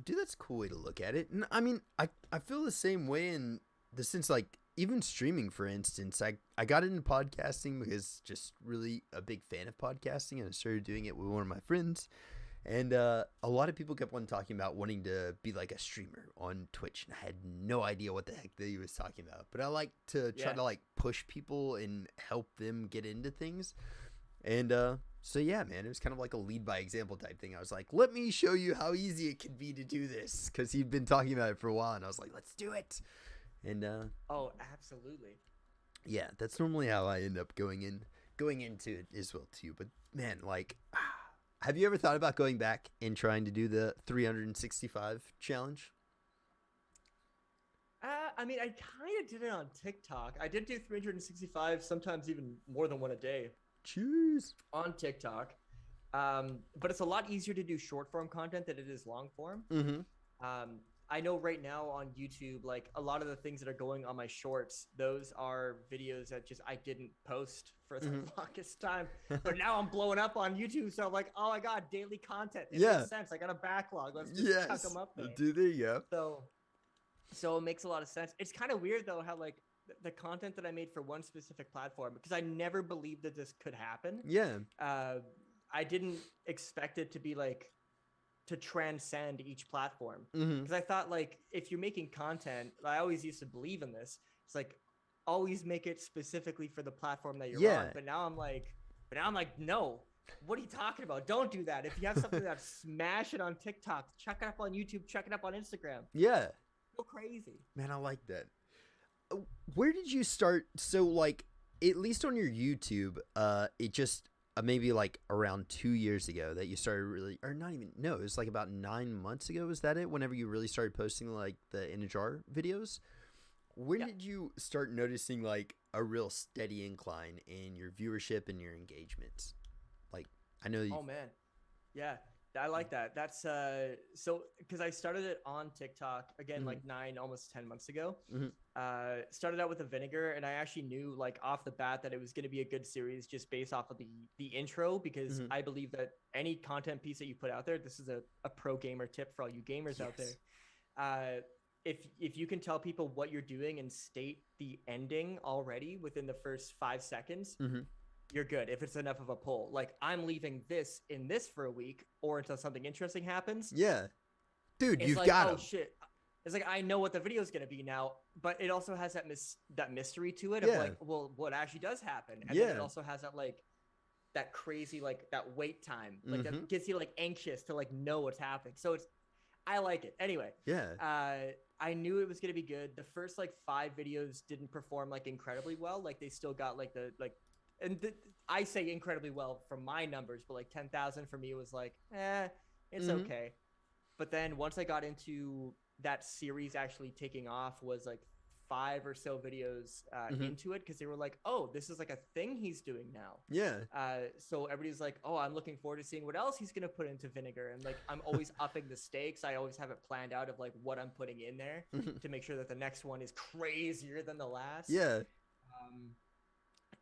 Dude, that's a cool way to look at it. And I mean, I feel the same way in the sense, like, even streaming, for instance. I got into podcasting because just really a big fan of podcasting, and I started doing it with one of my friends. And a lot of people kept on talking about wanting to be like a streamer on Twitch, and I had no idea what the heck they was talking about. But I like to try to like push people and help them get into things. And so yeah, man, it was kind of like a lead by example type thing. I was like, let me show you how easy it can be to do this, because he'd been talking about it for a while, and I was like, let's do it. And oh, absolutely. yeah, that's normally how I end up going into it as well too. But man, like, have you ever thought about going back and trying to do the 365 challenge? I mean, I kind of did it on TikTok. I did do 365, sometimes even more than one a day. Cheers. On TikTok. But it's a lot easier to do short form content than it is long form. I know right now on YouTube, like a lot of the things that are going on my shorts, those are videos that just I didn't post for the longest time. But now I'm blowing up on YouTube, so I'm like, oh my god, daily content. It makes sense. I got a backlog. Let's just chuck them up there. Dude, there you go. So it makes a lot of sense. It's kind of weird though how like the content that I made for one specific platform, because I never believed that this could happen. Yeah. I didn't expect it to be like to transcend each platform, because I thought like if you're making content, I always used to believe in this. It's like always make it specifically for the platform that you're on. But now I'm like, no. What are you talking about? Don't do that. If you have something that smash it on TikTok, check it up on YouTube, check it up on Instagram. Yeah. Go crazy. Man, I like that. Where did you start? So like, at least on your YouTube, it just maybe like around 2 years ago that you started really, or not even, no, it was like about 9 months ago. Was that it? Whenever you really started posting like the inajar videos? When did you start noticing like a real steady incline in your viewership and your engagements? Like, I know you. Oh man. Yeah. I like that. That's so because I started it on TikTok again, like 9, almost 10 months ago. Started out with the vinegar, and I actually knew like off the bat that it was going to be a good series just based off of the intro, because I believe that any content piece that you put out there, this is a pro gamer tip for all you gamers out there. If you can tell people what you're doing and state the ending already within the first 5 seconds, you're good. If it's enough of a pull, like I'm leaving this in this for a week or until something interesting happens. Yeah. Dude, you've like, got oh him. Shit. It's like, I know what the video is going to be now, but it also has that mystery to it of like, well, what actually does happen. And then it also has that like that crazy, like that wait time, like that gets you like anxious to like know what's happening. So I like it. Anyway. Yeah. I knew it was going to be good. The first like 5 videos didn't perform like incredibly well. Like they still got like I say incredibly well from my numbers, but like 10,000 for me was like, it's okay. But then once I got into that series actually taking off, was like 5 or so videos into it, because they were like, oh, this is like a thing he's doing now. Yeah. So everybody's like, oh, I'm looking forward to seeing what else he's going to put into vinegar. And like, I'm always upping the stakes. I always have it planned out of like what I'm putting in there to make sure that the next one is crazier than the last. Yeah.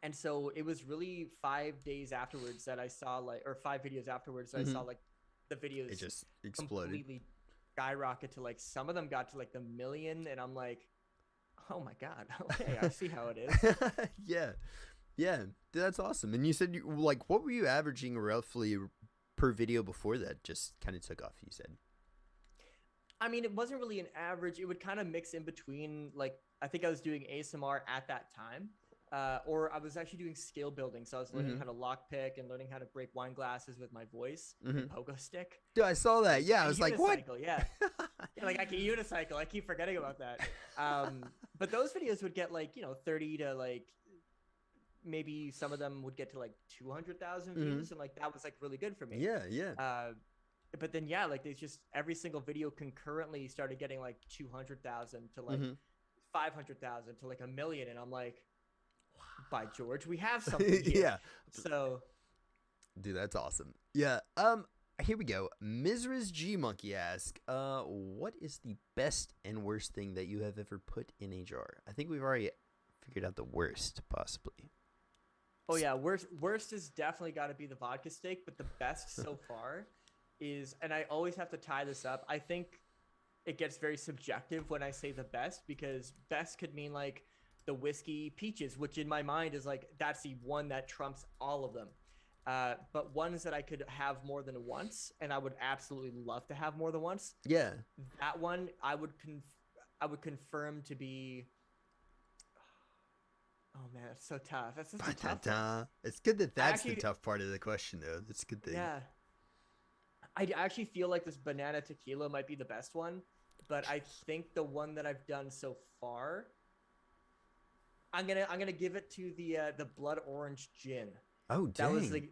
And so it was really 5 days afterwards that I saw like, or 5 videos afterwards that I saw like the videos. It just exploded. Completely skyrocket to like, some of them got to like the million, and I'm like, oh my god, okay, I see how it is. Yeah. Dude, that's awesome. And you said like, what were you averaging roughly per video before that just kind of took off? You said. I mean, it wasn't really an average. It would kind of mix in between. Like, I think I was doing ASMR at that time. or I was actually doing skill building. So I was learning Mm-hmm. how to lockpick and learning how to break wine glasses with my voice Mm-hmm. and pogo stick Dude, I saw that. Yeah, I and was like, what? unicycle. Yeah. Yeah, like I can unicycle. I keep forgetting about that. But those videos would get like 30 to like maybe some of them would get to like 200,000 Mm-hmm. views, and like that was like really good for me. Yeah, yeah. Uh, but then yeah, like they just every single video concurrently started getting like 200,000 to like Mm-hmm. 500,000 to like a million, and I'm like, by George, we have something here. Yeah. So Dude, that's awesome. Yeah. Here we go. Mizra's G Monkey asks, what is the best and worst thing that you have ever put in a jar? I think we've already figured out the worst, possibly. oh yeah, worst is definitely got to be the vodka steak, but the best so far is, and I always have to tie this up. I think it gets very subjective when I say the best, because best could mean like the whiskey peaches, which in my mind is like that's the one that trumps all of them. But ones that I could have more than once, and I would absolutely love to have more than once. Yeah. That one I would confirm to be. Oh man, it's so tough. That's such a tough one. It's good that that's the Actually, tough part of the question, though. That's a good thing. yeah, I actually feel like this banana tequila might be the best one, but I think the one that I've done so far, I'm gonna give it to the blood orange gin. Oh, That was dang. like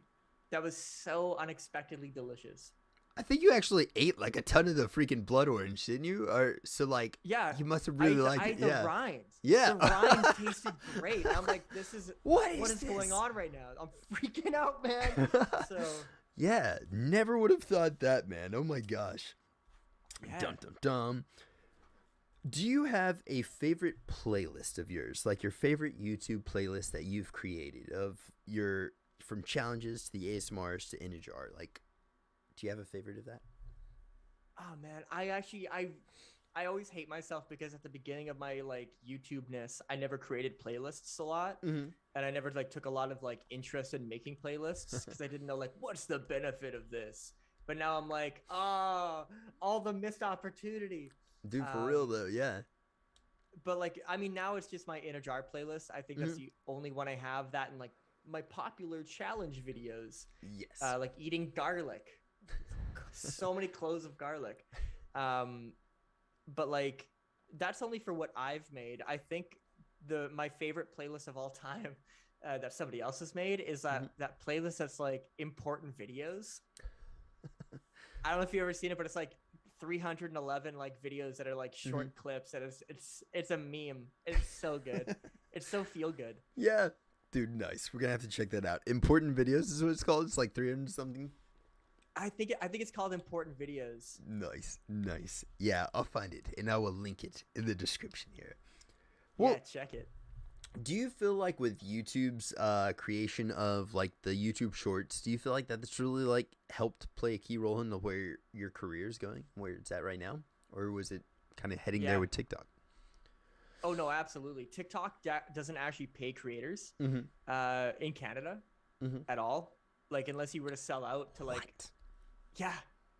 that was so unexpectedly delicious. I think you actually ate like a ton of the freaking blood orange, didn't you? Or so like Yeah, you must have really liked I it. ate the Yeah. rinds. Yeah. The rinds tasted great. I'm like, this is What what is is going this? on right now? I'm freaking out, man. So Yeah, never would have thought that, man. Oh my gosh. yeah. Dum dum dum. Do you have a favorite playlist of yours, like your favorite YouTube playlist that you've created of your from challenges to the ASMRs to inajar? Like, do you have a favorite of that? Oh man, I always hate myself because at the beginning of my like YouTube-ness, I never created playlists a lot, Mm-hmm. and I never like took a lot of like interest in making playlists because I didn't know like what's the benefit of this. But now I'm like, oh, all the missed opportunity. Dude, for real Um, though, yeah. but like I mean now it's just my inner jar playlist. I think that's Mm-hmm. the only one I have that in like my popular challenge videos, Yes. like eating garlic, so many cloves of garlic. Um, but like that's only for what I've made. I think the my favorite playlist of all time that somebody else has made is that Mhm. that playlist that's like important videos. I don't know if you've ever seen it, but it's like 311 like videos that are like short clips, and it's a meme. It's so good. It's so feel good. Yeah. Dude, nice. We're gonna have to check that out. Important videos is what it's called. It's like 300 something. I think it's called important videos. Nice, nice. Yeah, I'll find it and I will link it in the description here. Well, Yeah, check it. do you feel like with YouTube's creation of like the YouTube Shorts, do you feel like that's really like helped play a key role in the where your career is going, where it's at right now, or was it kind of heading Yeah. there with TikTok? Oh no, absolutely. TikTok doesn't actually pay creators Mm-hmm. in Canada Mm-hmm. at all. Like unless you were to sell out to like What? yeah,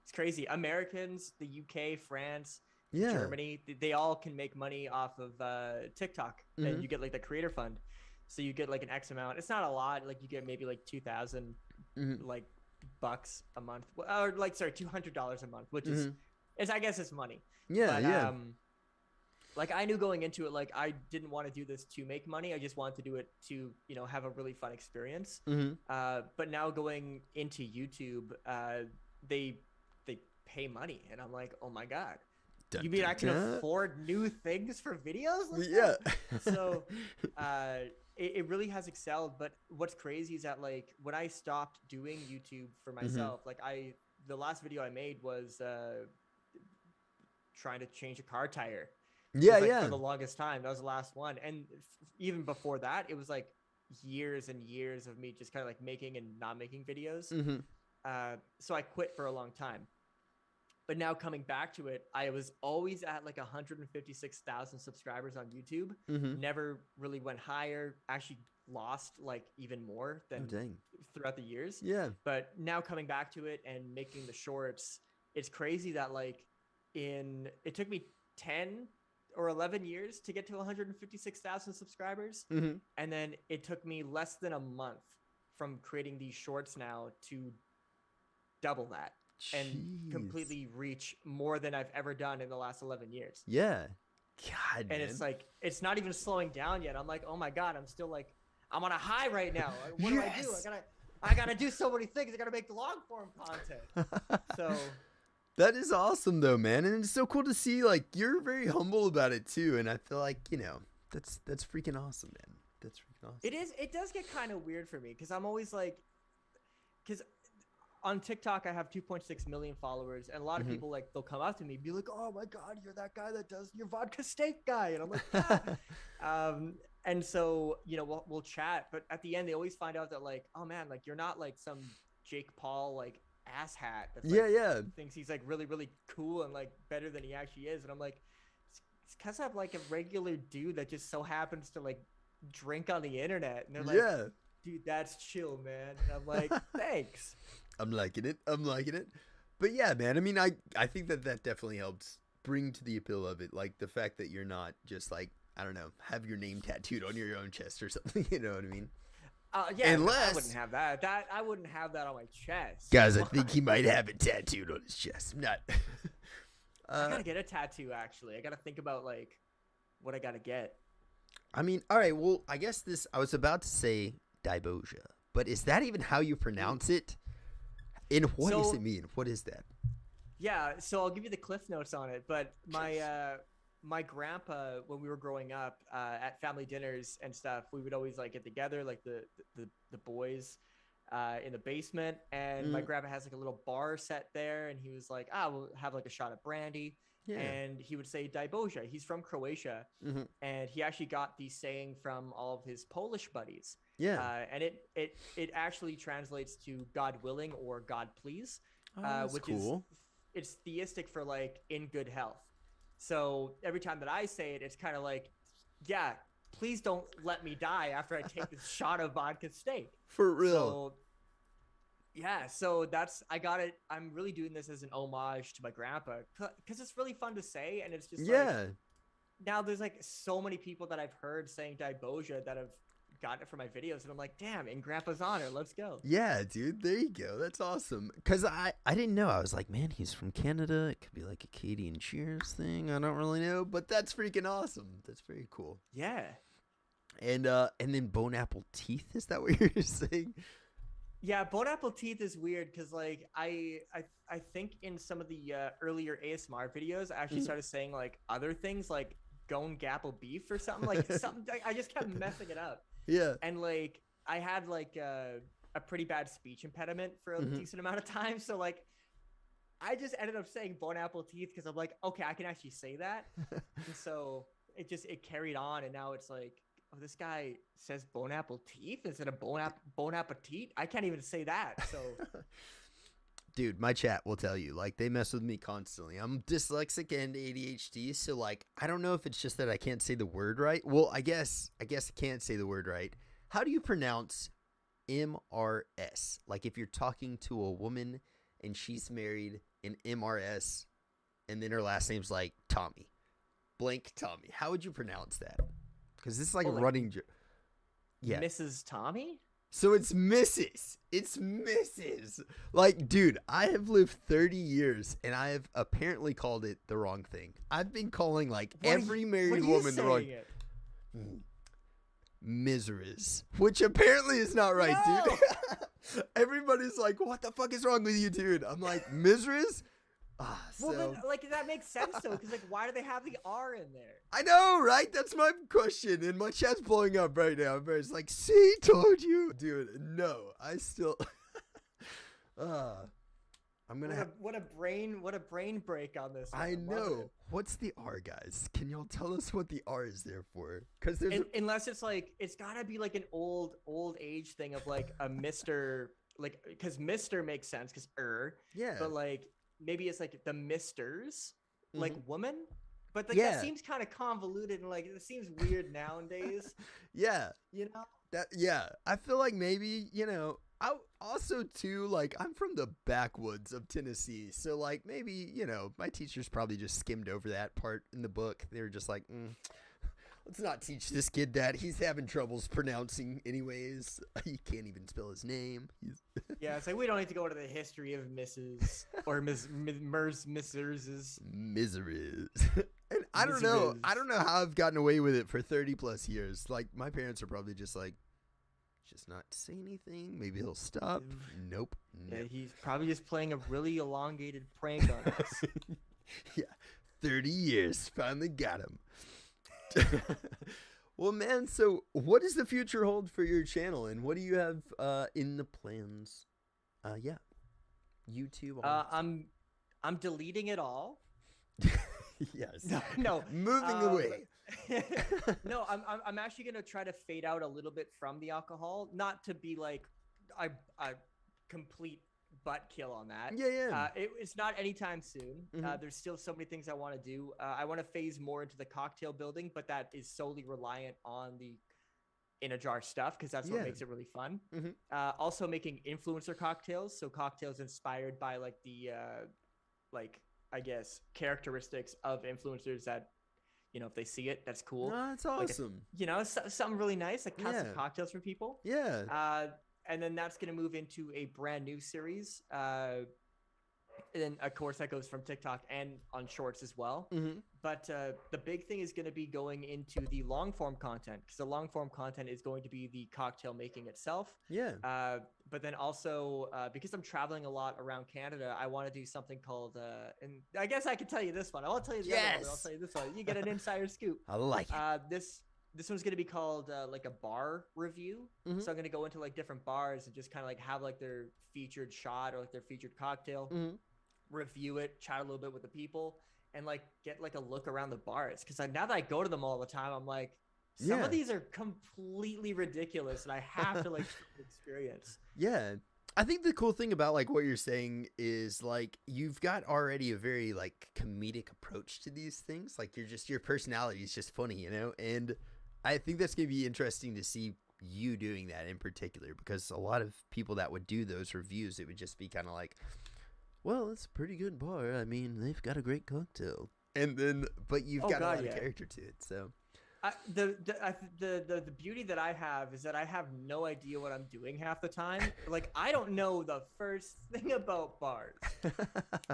it's crazy. Americans, the UK, France, Yeah. Germany, they all can make money off of TikTok, Mhm. and you get like the creator fund. So you get like an X amount. It's not a lot. Like you get maybe like 2,000 Mhm. like bucks a month, or like sorry, $200 a month, which is I guess it's money. Yeah, But yeah. like I knew going into it, like I didn't want to do this to make money. I just wanted to do it to have a really fun experience. Mm-hmm. But now going into YouTube, they pay money, and I'm like, oh my god. Dun, You mean dun, I can dun. afford new things for videos? Like Yeah. that? So it really has excelled. But what's crazy is that like when I stopped doing YouTube for myself, like the last video I made was trying to change a car tire. Yeah, It was, like, yeah. for the longest time. That was the last one. And even before that, it was like years and years of me just kind of like making and not making videos. Mm-hmm. So I quit for a long time. But now coming back to it, I was always at like 156,000 subscribers on YouTube. Mm-hmm. Never really went higher. Actually lost like even more Oh, than dang. throughout the years. Yeah. But now coming back to it and making the shorts, it's crazy that like it took me 10 or 11 years to get to 156,000 subscribers. Mm-hmm. And then it took me less than a month from creating these shorts now to double that and completely reach more than I've ever done in the last 11 years. Yeah. God, and man. It's like, it's not even slowing down yet. I'm like, oh my God, I'm still like, I'm on a high right now. What do I do? I gotta do so many things. I gotta make the long form content. So that is awesome though, man. And it's so cool to see, like, you're very humble about it too. And I feel like, you know, that's freaking awesome, man. That's freaking awesome. It does get kind of weird for me because I'm always like, because on TikTok I have 2.6 million followers, and a lot of people, like, they'll come up to me and be like, oh my God, you're that guy that does your vodka steak guy. And I'm like, ah. And so, you know, we'll chat, but at the end they always find out that, like, oh man, like, you're not like some Jake Paul like asshat that's like, thinks he's like really, really cool and like better than he actually is. And I'm like, it's because I'm like a regular dude that just so happens to like drink on the internet. And they're like, dude, that's chill, man. And I'm like, thanks. I'm liking it. But yeah, man, I mean, I think that definitely helps bring to the appeal of it, like the fact that you're not just like, I don't know, have your name tattooed on your own chest or something. You know what I mean? Yeah, unless I wouldn't have that. I wouldn't have that on my chest. Guys, I think he might have it tattooed on his chest. I'm not. I gotta get a tattoo. Actually, I gotta think about like what I gotta get. I mean, all right. Well, I guess I was about to say Daiboja, but is that even how you pronounce it? And what does it mean? What is that? Yeah, so I'll give you the cliff notes on it. But my grandpa, when we were growing up at family dinners and stuff, we would always like get together, like the boys in the basement, and my grandpa has like a little bar set there, and he was like, we'll have like a shot of brandy. Yeah. And he would say Daiboja. He's from Croatia, and he actually got the saying from all of his Polish buddies. Yeah. And it actually translates to God willing or God please, which cool. It's theistic for like in good health. So every time that I say it, it's kind of like, yeah, please don't let me die after I take this shot of vodka steak. For real. So, yeah, so I got it. I'm really doing this as an homage to my grandpa because it's really fun to say. And it's just like, now there's like so many people that I've heard saying Daiboja that have gotten it for my videos. And I'm like, damn, in grandpa's honor, let's go. Yeah, dude, there you go. That's awesome. Because I didn't know. I was like, man, he's from Canada. It could be like a Katie and Cheers thing. I don't really know. But that's freaking awesome. That's very cool. Yeah. And then bone apple teeth. Is that what you're saying? Yeah, bone apple teeth is weird because like I think in some of the earlier ASMR videos I actually started saying like other things like gone gapple beef or something like something. I just kept messing it up. Yeah. And like I had like a pretty bad speech impediment for a decent amount of time, so like I just ended up saying bone apple teeth because I'm like, okay, I can actually say that. And so it carried on, and now it's like, oh, this guy says bone apple teeth instead of bon appetit. I can't even say that. So, dude, my chat will tell you, like, they mess with me constantly. I'm dyslexic and ADHD, so like, I don't know if it's just that I can't say the word right. Well, I guess I can't say the word right. How do you pronounce MRS? Like, if you're talking to a woman and she's married in MRS, and then her last name's like Tommy, blank Tommy. How would you pronounce that? Because this is like running. Yeah. Mrs. Tommy? So it's Mrs. It's Mrs. Like, dude, I have lived 30 years and I have apparently called it the wrong thing. I've been calling like every married woman the wrong thing. Miseries, which apparently is not right, dude. Everybody's like, what the fuck is wrong with you, dude? I'm like, miseries? Well, then, like, that makes sense, though, because, like, why do they have the R in there? I know, right? That's my question, and my chat's blowing up right now. It's like, see, told you. Dude, no, I still... I'm gonna have... What a brain break on this one. I know. What's the R, guys? Can y'all tell us what the R is there for? Because there's... Unless it's, like, it's gotta be, like, an old age thing of, like, a Mr., like, because Mr. makes sense, because yeah. But, like... Maybe it's like the misters, like woman, but like, that seems kind of convoluted and like it seems weird nowadays. Yeah, you know that. Yeah, I feel like maybe, you know, I also too, like, I'm from the backwoods of Tennessee, so like maybe, you know, my teachers probably just skimmed over that part in the book. They were just like, let's not teach this kid that. He's having troubles pronouncing anyways. He can't even spell his name. Yeah, it's like we don't need to go into the history of Mrs. or Mrs. Miseries. And I don't know how I've gotten away with it for 30 plus years. Like, my parents are probably just like, just not say anything. Maybe he'll stop. Nope. Yeah, he's probably just playing a really elongated prank on us. Yeah, 30 years. Finally got him. Well, man, so what does the future hold for your channel, and what do you have in the plans? Yeah, YouTube. I'm deleting it all. Yes. No. Moving away. No, I'm actually gonna try to fade out a little bit from the alcohol, not to be like a complete butt kill on that. Yeah. It's not anytime soon. Mm-hmm. There's still so many things I want to do. I want to phase more into the cocktail building, but that is solely reliant on the inajar stuff because that's what makes it really fun. Mm-hmm. Also making influencer cocktails, so cocktails inspired by like the like I guess characteristics of influencers that, you know, if they see it, that's cool. Oh, that's awesome. Like, you know, something really nice, like custom cocktails for people. Yeah. And then that's going to move into a brand new series. And then, of course, that goes from TikTok and on Shorts as well. Mm-hmm. But the big thing is going to be going into the long form content, because the long form content is going to be the cocktail making itself. Yeah. But then also, because I'm traveling a lot around Canada, I want to do something called, and I guess I can tell you this one. I won't tell you the other one, but I'll tell you this one. You get an insider scoop. I like it. This one's going to be called like a bar review. Mm-hmm. So I'm going to go into like different bars and just kind of like have like their featured shot or like their featured cocktail, review it, chat a little bit with the people, and like get like a look around the bars. Because now that I go to them all the time, I'm like, some of these are completely ridiculous and I have to like experience. Yeah. I think the cool thing about like what you're saying is like you've got already a very like comedic approach to these things. Like your personality is just funny, you know? And I think that's going to be interesting to see you doing that in particular, because a lot of people that would do those reviews, it would just be kind of like, well, it's a pretty good bar. I mean, they've got a great cocktail. And then, but you've got a lot of character to it. So the beauty that I have is that I have no idea what I'm doing half the time. Like, I don't know the first thing about bars.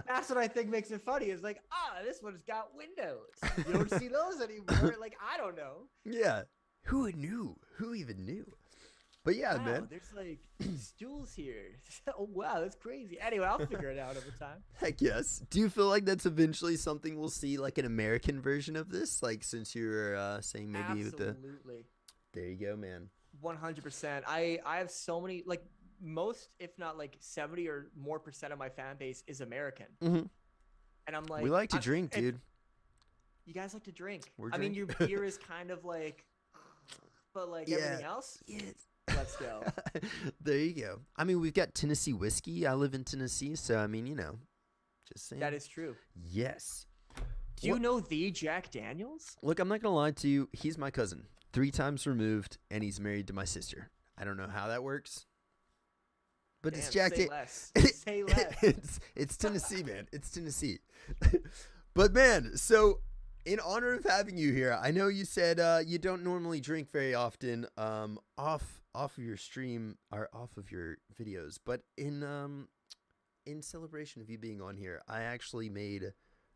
That's what I think makes it funny. Is like, this one's got windows. You don't see those anymore. Like, I don't know. Yeah. Who knew? Who even knew? But yeah, wow, man. There's like stools here. Oh, wow, that's crazy. Anyway, I'll figure it out over time. Heck yes. Do you feel like that's eventually something we'll see, like an American version of this? Like, since you're saying maybe Absolutely. There you go, man. 100%. I have so many, like most, if not like 70 or more % of my fan base is American. Mm-hmm. And I'm like, we like to drink, dude. You guys like to drink. I mean, your beer is kind of like, but like everything else. Yes. Let's go. There you go. I mean, we've got Tennessee whiskey. I live in Tennessee, so I mean, you know, just saying. That is true. Yes. Do you know the Jack Daniels? Look, I'm not gonna lie to you. He's my cousin, 3 times removed, and he's married to my sister. I don't know how that works, but it's Jack. Say less. Say less. It's Tennessee, man. It's Tennessee. But man, so in honor of having you here, I know you said you don't normally drink very often off of your stream or off of your videos, but in celebration of you being on here, I actually made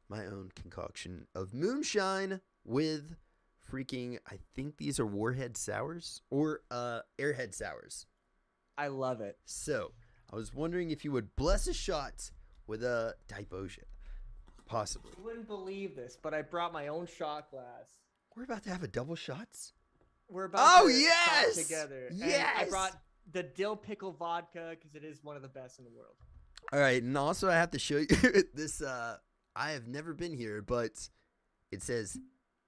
my own concoction of moonshine with freaking, I think these are Warhead Sours or Airhead Sours. I love it. So I was wondering if you would bless a shot with a Daiboja. Possibly. You wouldn't believe this, but I brought my own shot glass. We're about to have a double shots? We're about to yes! shot together. Yes! And I brought the dill pickle vodka because it is one of the best in the world. All right, and also I have to show you this. I have never been here, but it says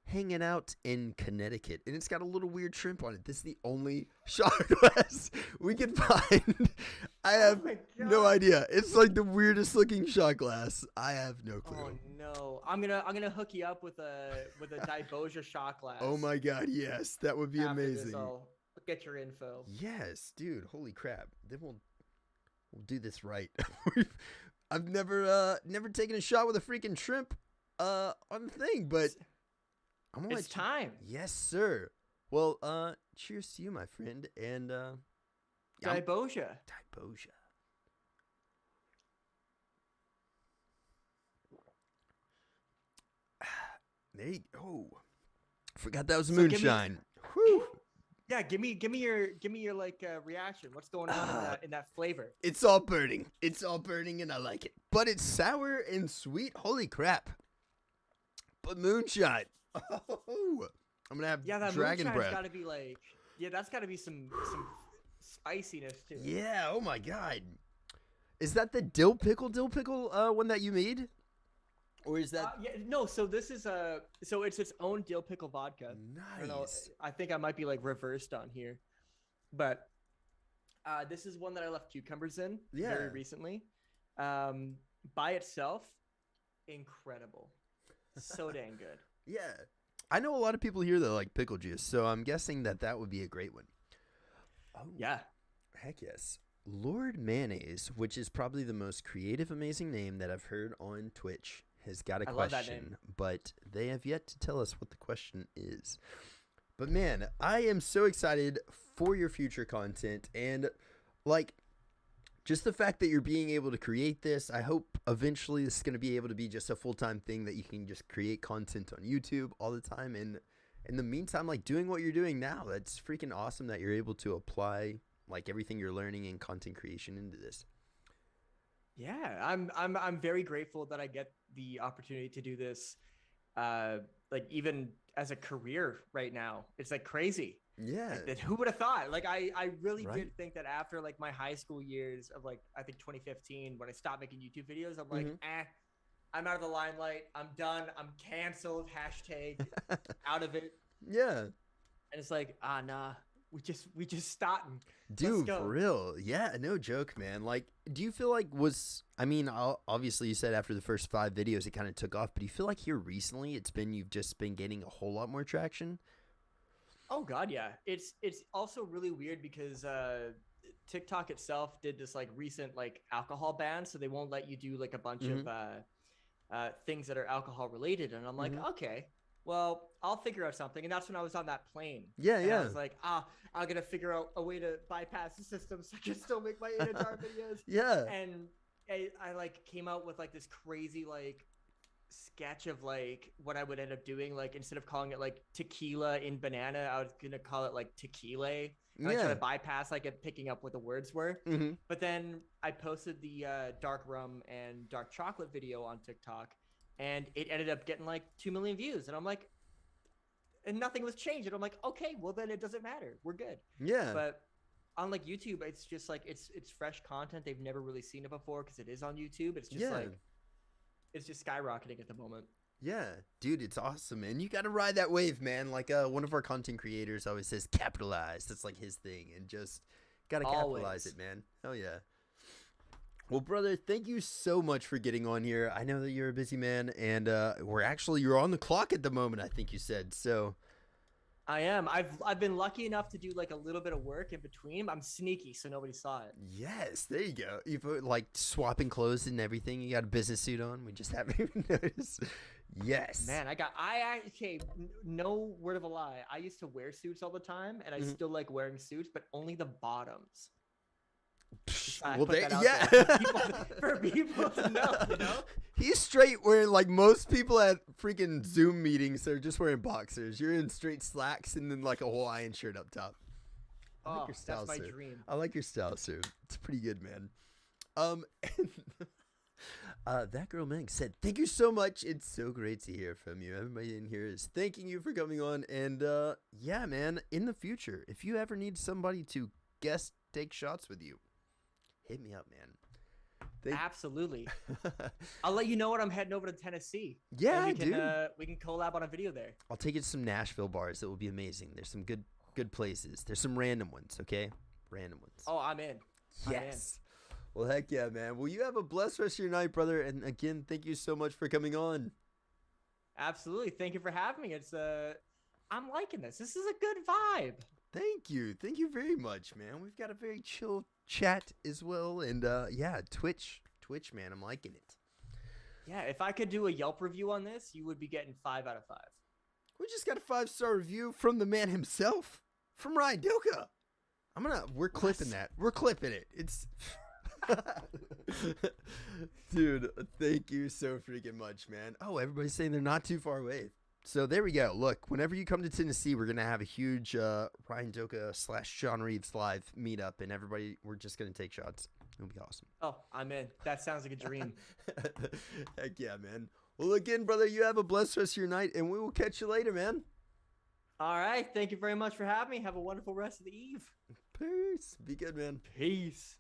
hanging out in Connecticut, and it's got a little weird shrimp on it. This is the only shot glass we can find. I have no idea. It's like the weirdest looking shot glass. I have no clue. Oh no! I'm gonna hook you up with a Daiboja shot glass. Oh my god, yes, that would be amazing. I'll get your info. Yes, dude. Holy crap! Then we'll We'll do this right. I've never taken a shot with a freaking shrimp on the thing, but I'm gonna It's time. Yes, sir. Well, cheers to you, my friend, and Diboja. Diboja. There you go. Oh, forgot that was moonshine. Whew. Yeah, give me your like reaction. What's going on in that flavor? It's all burning. It's all burning, and I like it. But it's sour and sweet. Holy crap! But moonshine. Oh, I'm gonna have that dragon moonshine's breath. Gotta be like, that's gotta be some spiciness to it. Yeah. Oh my god. Is that the dill pickle one that you made? Or is that no? So this is so it's its own dill pickle vodka. nice? I think I might be like reversed on here, but this is one that I left cucumbers in very recently. By itself, incredible, so dang good. Yeah, I know a lot of people here that like pickle juice, so I'm guessing that would be a great one. Oh Yeah, heck yes. Lord Mayonnaise, which is probably the most creative, amazing name that I've heard on Twitch, has got a question, but they have yet to tell us what the question is. But man, I am so excited for your future content, and like just the fact that you're being able to create this. I hope eventually this is going to be able to be just a full-time thing that you can just create content on YouTube all the time. And in the meantime, like doing what you're doing now, that's freaking awesome that you're able to apply like everything you're learning in content creation into this. Yeah, I'm very grateful that I get the opportunity to do this. Like even as a career right now, it's like crazy. Yeah. Like, who would have thought? Like I really did think that after like my high school years of like I think 2015 when I stopped making YouTube videos, I'm like, I'm out of the limelight. I'm done. I'm canceled. Hashtag out of it. Yeah. And it's like, nah. We just starting. Dude, for real. Yeah, no joke, man. Like, do you feel like obviously you said after the first 5 videos it kind of took off, but do you feel like here recently you've just been getting a whole lot more traction? Oh God, yeah. It's also really weird because TikTok itself did this like recent like alcohol ban, so they won't let you do like a bunch of things that are alcohol related, and I'm like, okay. Well, I'll figure out something. And that's when I was on that plane. Yeah. I was like, I'm going to figure out a way to bypass the system so I can still make my inajar videos. Yeah. And I like came out with like this crazy like sketch of like what I would end up doing. Like instead of calling it like tequila in banana, I was going to call it like tequila. And I tried to bypass like it picking up what the words were. But then I posted the dark rum and dark chocolate video on TikTok. And it ended up getting like 2 million views. And I'm like, and nothing was changed. And I'm like, okay, well then it doesn't matter. We're good. Yeah. But on like YouTube, it's just like, it's fresh content. They've never really seen it before because it is on YouTube. It's just like, it's just skyrocketing at the moment. Yeah, dude, it's awesome, man. You got to ride that wave, man. Like one of our content creators always says, capitalize. That's like his thing. And just got to capitalize it, man. Hell yeah. Well, brother, thank you so much for getting on here. I know that you're a busy man, and you're on the clock at the moment, I think you said. So I am. I've been lucky enough to do like a little bit of work in between. I'm sneaky, so nobody saw it. Yes, there you go. You put like swapping clothes and everything. You got a business suit on. We just haven't even noticed. Yes. Man, okay, no word of a lie. I used to wear suits all the time, and I still like wearing suits, but only the bottoms. Well, for people to know, you know? He's straight wearing like most people at freaking Zoom meetings. They're just wearing boxers. You're in straight slacks and then like a Hawaiian shirt up top. I like your style, that's my sir. dream. I like your style, sir. It's pretty good, man. That girl Meg said, "Thank you so much. It's so great to hear from you. Everybody in here is thanking you for coming on. And yeah, man. In the future, if you ever need somebody to guest take shots with you, hit me up, man." Absolutely. I'll let you know when I'm heading over to Tennessee. Yeah, we can collab on a video there. I'll take you to some Nashville bars. That will be amazing. There's some good places. There's some random ones, okay? Random ones. Oh, I'm in. Yes. Well, heck yeah, man. Well, you have a blessed rest of your night, brother. And again, thank you so much for coming on. Absolutely. Thank you for having me. I'm liking this. This is a good vibe. Thank you. Thank you very much, man. We've got a very chill chat as well. And yeah, Twitch, man, I'm liking it. Yeah, if I could do a Yelp review on this, you would be getting 5 out of 5. We just got a 5-star review from the man himself, from ryandoka. We're clipping that. We're clipping it. It's dude, thank you so freaking much, man. Oh, everybody's saying they're not too far away. So there we go. Look, whenever you come to Tennessee, we're gonna have a huge ryandoka / JohnReavesLive meetup, and we're just gonna take shots. It'll be awesome. Oh, I'm in. That sounds like a dream. Heck yeah, man. Well, again, brother, you have a blessed rest of your night, and we will catch you later, man. All right. Thank you very much for having me. Have a wonderful rest of the eve. Peace. Be good, man. Peace.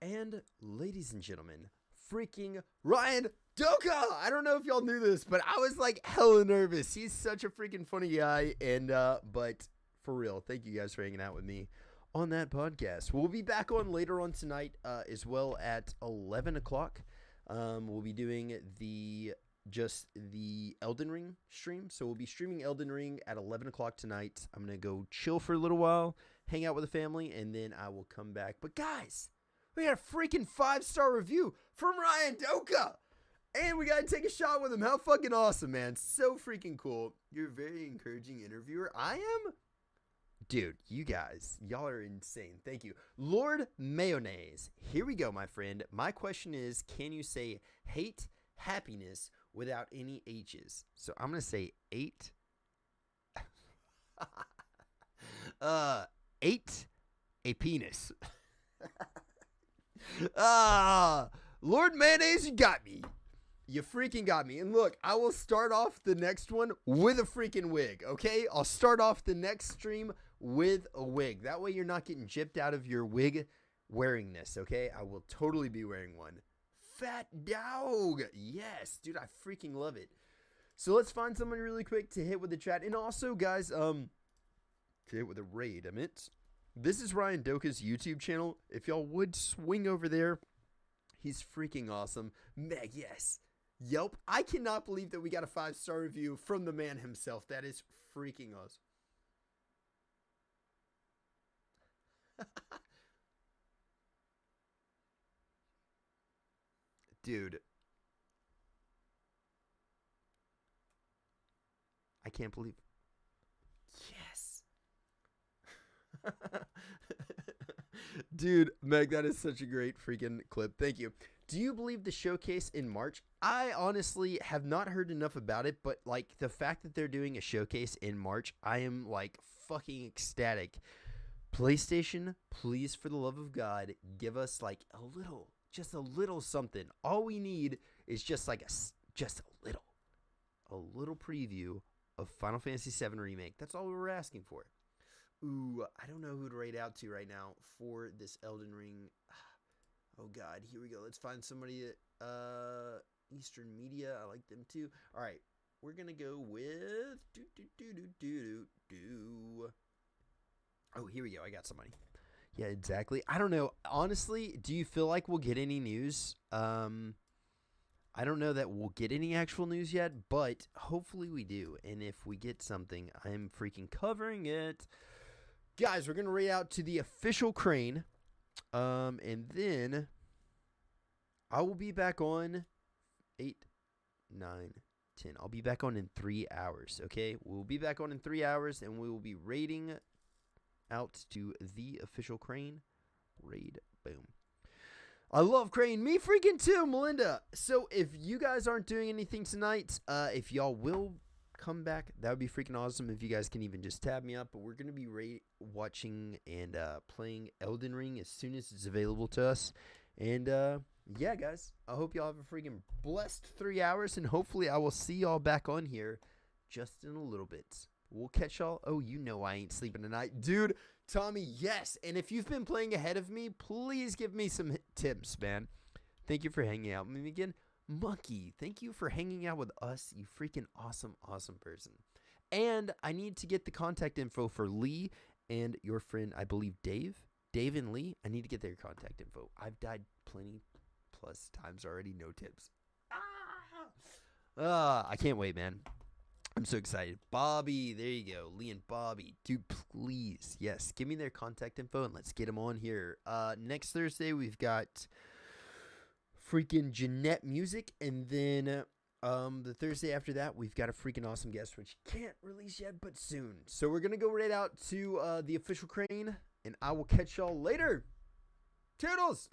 And ladies and gentlemen, freaking Ryan Doka. I don't know if y'all knew this, but I was like hella nervous. He's such a freaking funny guy. And but for real, thank you guys for hanging out with me on that podcast. We'll be back on later on tonight as well at 11 o'clock. We'll be doing the Elden Ring stream. So we'll be streaming Elden Ring at 11 o'clock tonight. I'm going to go chill for a little while, hang out with the family, and then I will come back. But guys, we got a freaking 5-star review from ryandoka. And we got to take a shot with him. How fucking awesome, man. So freaking cool. You're a very encouraging interviewer. I am. Dude, you guys, y'all are insane. Thank you. Lord Mayonnaise. Here we go, my friend. My question is, can you say hate happiness without any H's? So I'm going to say 8. 8 a penis. Lord Mayonnaise, you got me. You freaking got me. And look, I will start off the next one with a freaking wig, okay? I'll start off the next stream with a wig. That way you're not getting gypped out of your wig wearing this, okay? I will totally be wearing one. Fat dog. Yes, dude, I freaking love it. So let's find someone really quick to hit with the chat. And also, guys, to hit with a raid, this is ryandoka's YouTube channel. If y'all would swing over there, he's freaking awesome. Meg, yes. Yelp. I cannot believe that we got a 5-star review from the man himself. That is freaking awesome. Dude. I can't believe. Yes. Dude, Meg, that is such a great freaking clip. Thank you. Do you believe the showcase in March? I honestly have not heard enough about it, but like the fact that they're doing a showcase in March, I am like fucking ecstatic. PlayStation, please, for the love of God, give us like just a little something. All we need is just like a little preview of Final Fantasy VII Remake. That's all we were asking for. Ooh, I don't know who to rate out to right now for this Elden Ring. Oh God, here we go. Let's find somebody at Eastern Media. I like them too. All right, we're gonna go with Oh, here we go. I got somebody. Yeah, exactly. I don't know. Honestly, do you feel like we'll get any news? I don't know that we'll get any actual news yet, but hopefully we do. And if we get something, I'm freaking covering it. Guys, we're going to rate out to the official crane. And then I will be back on 8, 9, 10. I'll be back on in 3 hours, okay? We'll be back on in 3 hours, and we will be rating out to the official crane. Raid, boom. I love Crane. Me freaking too, Melinda. So if you guys aren't doing anything tonight, if y'all will come back, that would be freaking awesome. If you guys can even just tab me up. But we're going to be watching and playing Elden Ring as soon as it's available to us. And yeah, guys, I hope y'all have a freaking blessed 3 hours. And hopefully I will see y'all back on here just in a little bit. We'll catch y'all. Oh, you know I ain't sleeping tonight. Dude, Tommy, yes. And if you've been playing ahead of me, please give me some tips, man. Thank you for hanging out with me again. Monkey, thank you for hanging out with us, you freaking awesome, awesome person. And I need to get the contact info for Lee and your friend, I believe, Dave. Dave and Lee, I need to get their contact info. I've died plenty plus times already. No tips. I can't wait, man. I'm so excited. Bobby, there you go. Lee and Bobby. Dude, please. Yes, give me their contact info and let's get them on here. Next Thursday, we've got freaking Jeanette Music. And then the Thursday after that, we've got a freaking awesome guest, which can't release yet, but soon. So we're going to go right out to the official crane, and I will catch y'all later. Toodles!